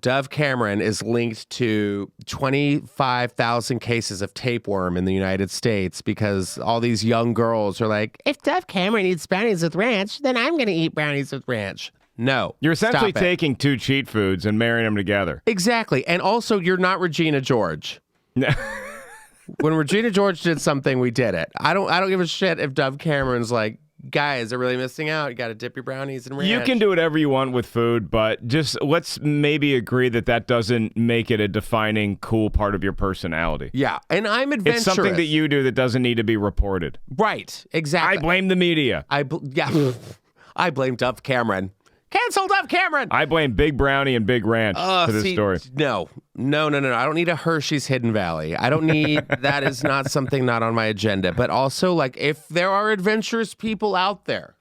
Dove Cameron is linked to 25,000 cases of tapeworm in the United States because all these young girls are like, if Dove Cameron eats brownies with ranch, then I'm going to eat brownies with ranch. No. You're essentially taking 2 cheat foods and marrying them together. Exactly. And also, you're not Regina George. When Regina George did something, we did it. I don't give a shit if Dove Cameron's like, guys, they're really missing out. You got to dip your brownies in ranch. You can do whatever you want with food, but just let's maybe agree that doesn't make it a defining, cool part of your personality. Yeah, and I'm adventurous. It's something that you do that doesn't need to be reported. Right, exactly. I blame the media. I blame Dove Cameron. Cancel Dove Cameron. I blame Big Brownie and Big Ranch for this story. No. I don't need a Hershey's Hidden Valley. I don't need, that is not something not on my agenda. But also, like, if there are adventurous people out there,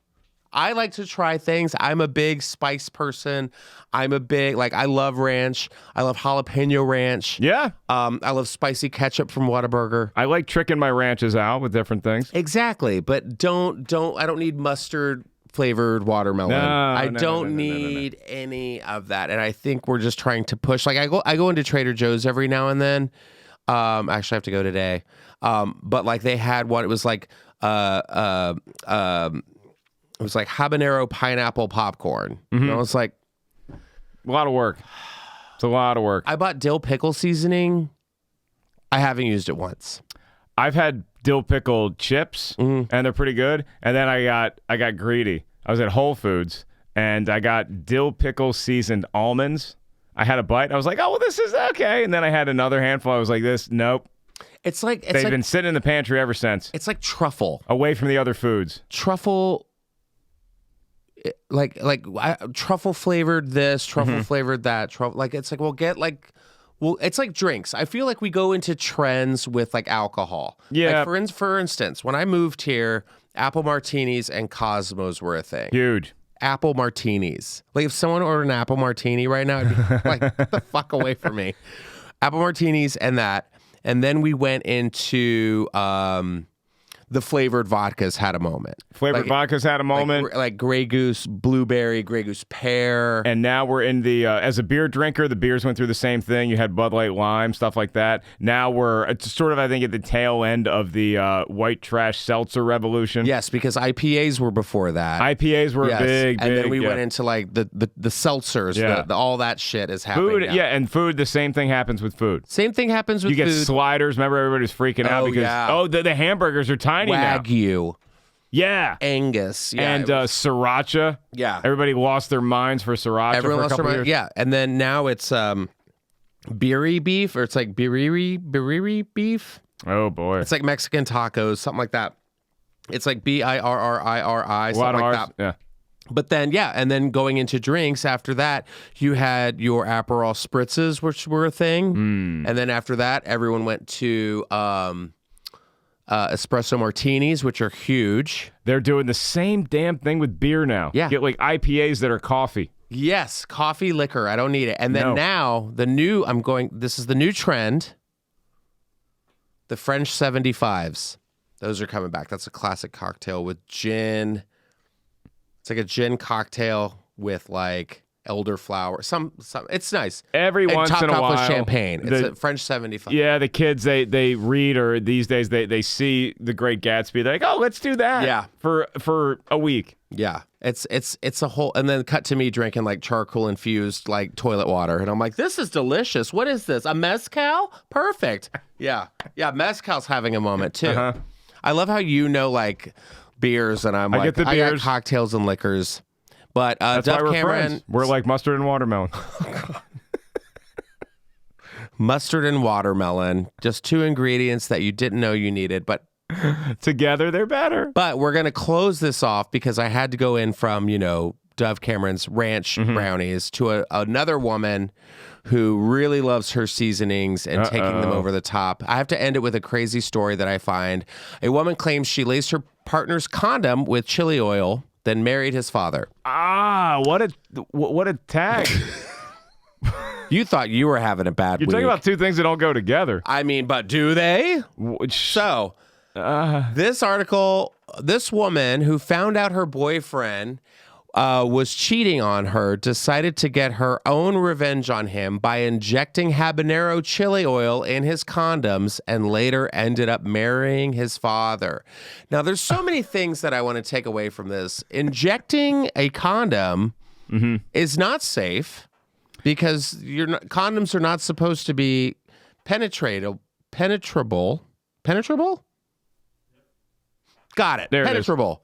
I like to try things. I'm a big spice person. I love ranch. I love jalapeno ranch. Yeah. I love spicy ketchup from Whataburger. I like tricking my ranches out with different things. Exactly. But I don't need mustard flavored watermelon. I don't need any of that. And I think we're just trying to push. Like I go into Trader Joe's every now and then. Actually I have to go today. But like they had one, it was like habanero pineapple popcorn. Mm-hmm. And I was like, a lot of work. It's a lot of work. I bought dill pickle seasoning. I haven't used it once. I've had dill pickled chips, and they're pretty good. And then I got greedy. I was at Whole Foods, and I got dill pickle seasoned almonds. I had a bite. I was like, oh, well, this is okay. And then I had another handful. I was like, nope. They've been sitting in the pantry ever since. It's like truffle. Away from the other foods. Truffle, truffle flavored this, truffle flavored that. It's like drinks. I feel like we go into trends with like alcohol. Yeah. Like for instance, when I moved here, apple martinis and Cosmos were a thing. Huge. Apple martinis. Like if someone ordered an apple martini right now, I'd be like, get the fuck away from me. Apple martinis and that. And then we went into the flavored vodkas had a moment. Vodkas had a moment. Like Grey Goose blueberry, Grey Goose pear. And now we're in the, as a beer drinker, the beers went through the same thing. You had Bud Light Lime, stuff like that. Now it's sort of, I think, at the tail end of the white trash seltzer revolution. Yes, because IPAs were before that. IPAs were big. And then we went into like the seltzers, all that shit is happening Food, now. and food, the same thing happens with food. Same thing happens with food. You get sliders. Remember, everybody's freaking out because, the hamburgers are tiny now. Wagyu. Yeah. Angus. Yeah, and sriracha. Yeah. Everybody lost their minds for sriracha Everyone for a couple lost their years. Yeah. And then now it's birri beef, or it's like birri beef. Oh, boy. It's like Mexican tacos, something like that. It's like BIRRIRI, something like that. Yeah. But then, and then going into drinks after that, you had your Aperol spritzes, which were a thing. And then after that, everyone went to espresso martinis, which are huge. They're doing the same damn thing with beer now. Yeah. Get like IPAs that are coffee. Yes, coffee liquor. I don't need it. And then now, this is the new trend. The French 75s. Those are coming back. That's a classic cocktail with gin. It's like a gin cocktail with like elderflower. Some. It's nice. Every and once topped in a off while, with champagne. It's a French 75. Yeah, the kids they read, or these days they see The Great Gatsby. They're like, oh, let's do that. Yeah. For a week. Yeah, it's a whole, and then cut to me drinking like charcoal infused like toilet water, and I'm like, this is delicious. What is this? A mezcal? Perfect. Yeah, mezcal's having a moment too. Uh-huh. I love how like beers, and I get the beers. I got cocktails and liquors, but That's Dove why we're Cameron, friends. We're like mustard and watermelon. mustard and watermelon, just two ingredients that you didn't know you needed, but. Together, they're better. But we're going to close this off because I had to go in from, Dove Cameron's ranch brownies to another woman who really loves her seasonings and taking them over the top. I have to end it with a crazy story that I find. A woman claims she laced her partner's condom with chili oil, then married his father. Ah, what a tag. You thought you were having a bad week. You're talking about two things that don't go together. I mean, but do they? So... this article, this woman who found out her boyfriend was cheating on her decided to get her own revenge on him by injecting habanero chili oil in his condoms and later ended up marrying his father. Now, there's so many things that I want to take away from this. Injecting a condom is not safe because condoms are not supposed to be penetrable. Got it. There Penetrable.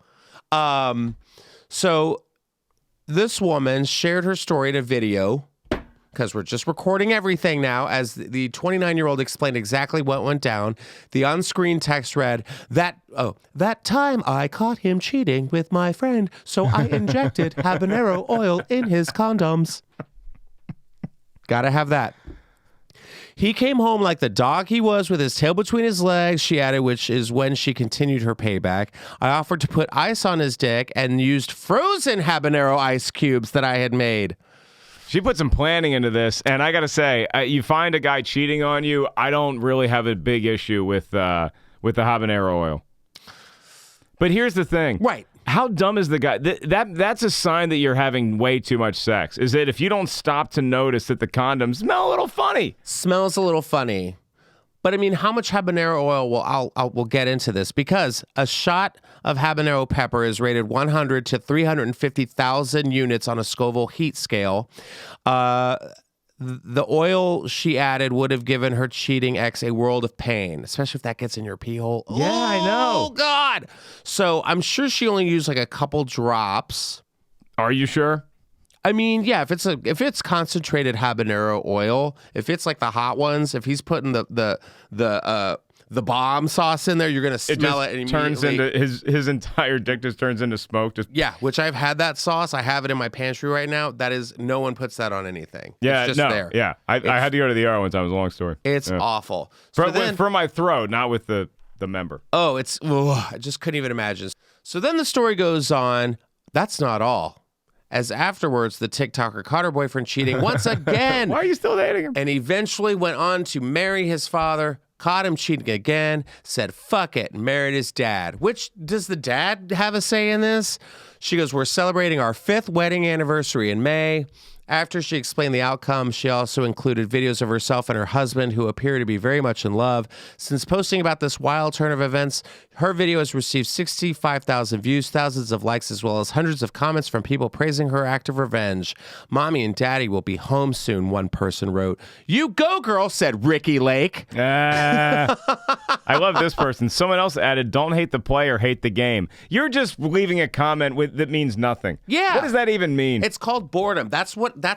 So this woman shared her story in a video because we're just recording everything now as the 29-year-old explained exactly what went down. The on-screen text read, that time I caught him cheating with my friend, so I injected habanero oil in his condoms. Gotta have that. He came home like the dog he was with his tail between his legs, she added, which is when she continued her payback. I offered to put ice on his dick and used frozen habanero ice cubes that I had made. She put some planning into this, and I got to say, you find a guy cheating on you, I don't really have a big issue with the habanero oil. But here's the thing. Right. How dumb is the guy? That's a sign that you're having way too much sex. Is that if you don't stop to notice that the condoms smell a little funny? Smells a little funny. But I mean, how much habanero oil? Well, we'll get into this because a shot of habanero pepper is rated 100 to 350,000 units on a Scoville heat scale. The oil she added would have given her cheating ex a world of pain, especially if that gets in your pee hole. Yeah, I know. Oh, God. So I'm sure she only used like a couple drops. Are you sure? I mean, yeah, if it's concentrated habanero oil, if it's like the hot ones, if he's putting the bomb sauce in there, you're gonna smell it and turns into his entire dick just turns into smoke. Yeah, which I've had that sauce. I have it in my pantry right now. That is, no one puts that on anything. Yeah, it's just no, there. yeah. I had to go to the ER one time. It was a long story. It's awful. So For my throat, not with the member. Oh, I just couldn't even imagine. So then the story goes on. That's not all. As afterwards, the TikToker caught her boyfriend cheating once again. Why are you still dating him? And eventually went on to marry his father, caught him cheating again, said fuck it, and married his dad. Which, does the dad have a say in this? She goes, we're celebrating our 5th wedding anniversary in May. After she explained the outcome, she also included videos of herself and her husband, who appear to be very much in love. Since posting about this wild turn of events, her video has received 65,000 views, thousands of likes, as well as hundreds of comments from people praising her act of revenge. Mommy and Daddy will be home soon, one person wrote. You go, girl, said Ricky Lake. I love this person. Someone else added, don't hate the player, hate the game. You're just leaving a comment that means nothing. Yeah. What does that even mean? It's called boredom. That's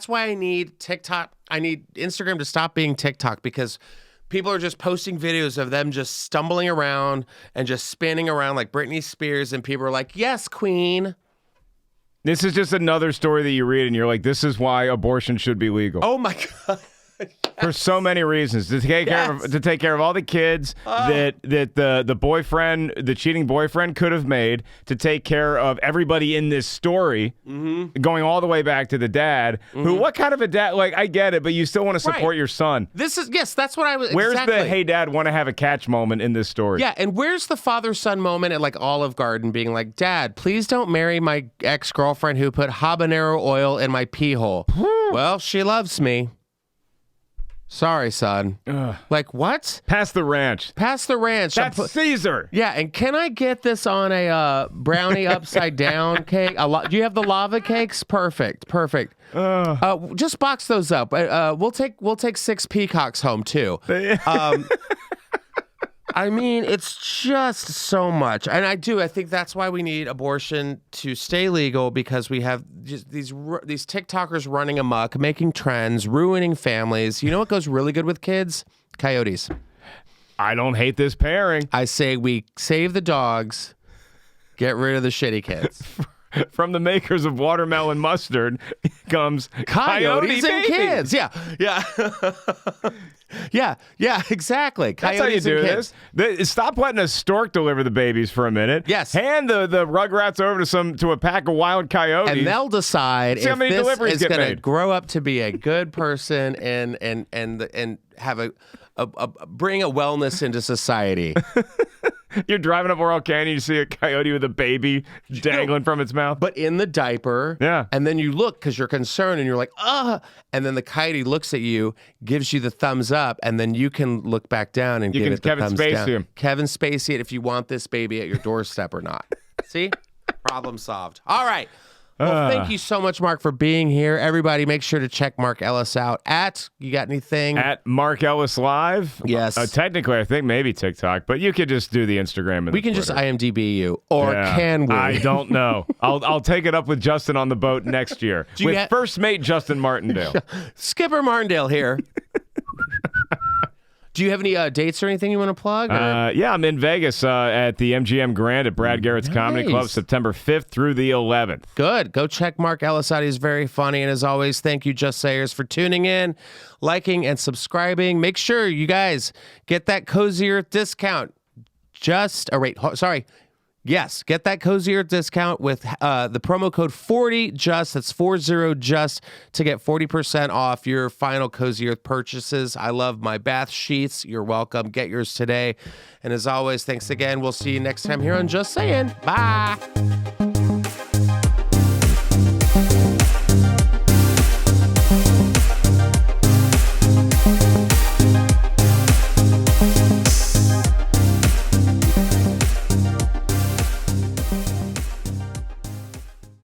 why I need TikTok. I need Instagram to stop being TikTok, because people are just posting videos of them just stumbling around and just spinning around like Britney Spears, and people are like, yes, queen. This is just another story that you read and you're like, this is why abortion should be legal. Oh my God. for so many reasons. To take care of all the kids that the boyfriend, the cheating boyfriend, could have made. To take care of everybody in this story, going all the way back to the dad. Who? What kind of a dad? Like, I get it, but you still want to support your son. That's what I was. Where's exactly. the hey dad want to have a catch moment in this story? Yeah, and where's the father-son moment at like Olive Garden being like, Dad, please don't marry my ex-girlfriend who put habanero oil in my pee hole. Well, she loves me. Sorry, son. Like, what? Pass the ranch. Pass the ranch. That's Caesar. Yeah, and can I get this on a brownie upside down cake? Do you have the lava cakes? Perfect. Just box those up. We'll take 6 peacocks home too. I mean, it's just so much. And I think that's why we need abortion to stay legal, because we have just these TikTokers running amok, making trends, ruining families. You know what goes really good with kids? Coyotes. I don't hate this pairing. I say we save the dogs, get rid of the shitty kids. From the makers of watermelon mustard comes coyotes and kids. Yeah. Yeah, exactly. That's how you do this. Stop letting a stork deliver the babies for a minute. Yes. Hand the rugrats over to a pack of wild coyotes. And they'll decide if this is going to grow up to be a good person and have bring a wellness into society. You're driving up Laurel Canyon, you see a coyote with a baby dangling from its mouth. But in the diaper. Yeah. And then you look because you're concerned and you're like, and then the coyote looks at you, gives you the thumbs up, and then you can look back down and give it the Kevin thumbs Spacey down. him. Kevin Spacey it if you want this baby at your doorstep or not. See? Problem solved. All right. Well, thank you so much, Mark, for being here. Everybody, make sure to check Mark Ellis out you got anything? At Mark Ellis Live? Yes. Technically, I think maybe TikTok, but you could just do the Instagram and we can Twitter. just IMDb you, or can we? I don't know. I'll take it up with Justin on the boat next year. With first mate Justin Martindale. Skipper Martindale here. Do you have any dates or anything you want to plug? Yeah, I'm in Vegas at the MGM Grand at Brad Garrett's Comedy Club, September 5th through the 11th. Good. Go check Mark Ellis out. He's very funny. And as always, thank you, Just Sayers, for tuning in, liking, and subscribing. Make sure you guys get that Cozy Earth discount. Yes, get that Cozy Earth discount with the promo code 40JUST. That's 40JUST to get 40% off your final Cozy Earth purchases. I love my bath sheets. You're welcome. Get yours today. And as always, thanks again. We'll see you next time here on Just Saying. Bye.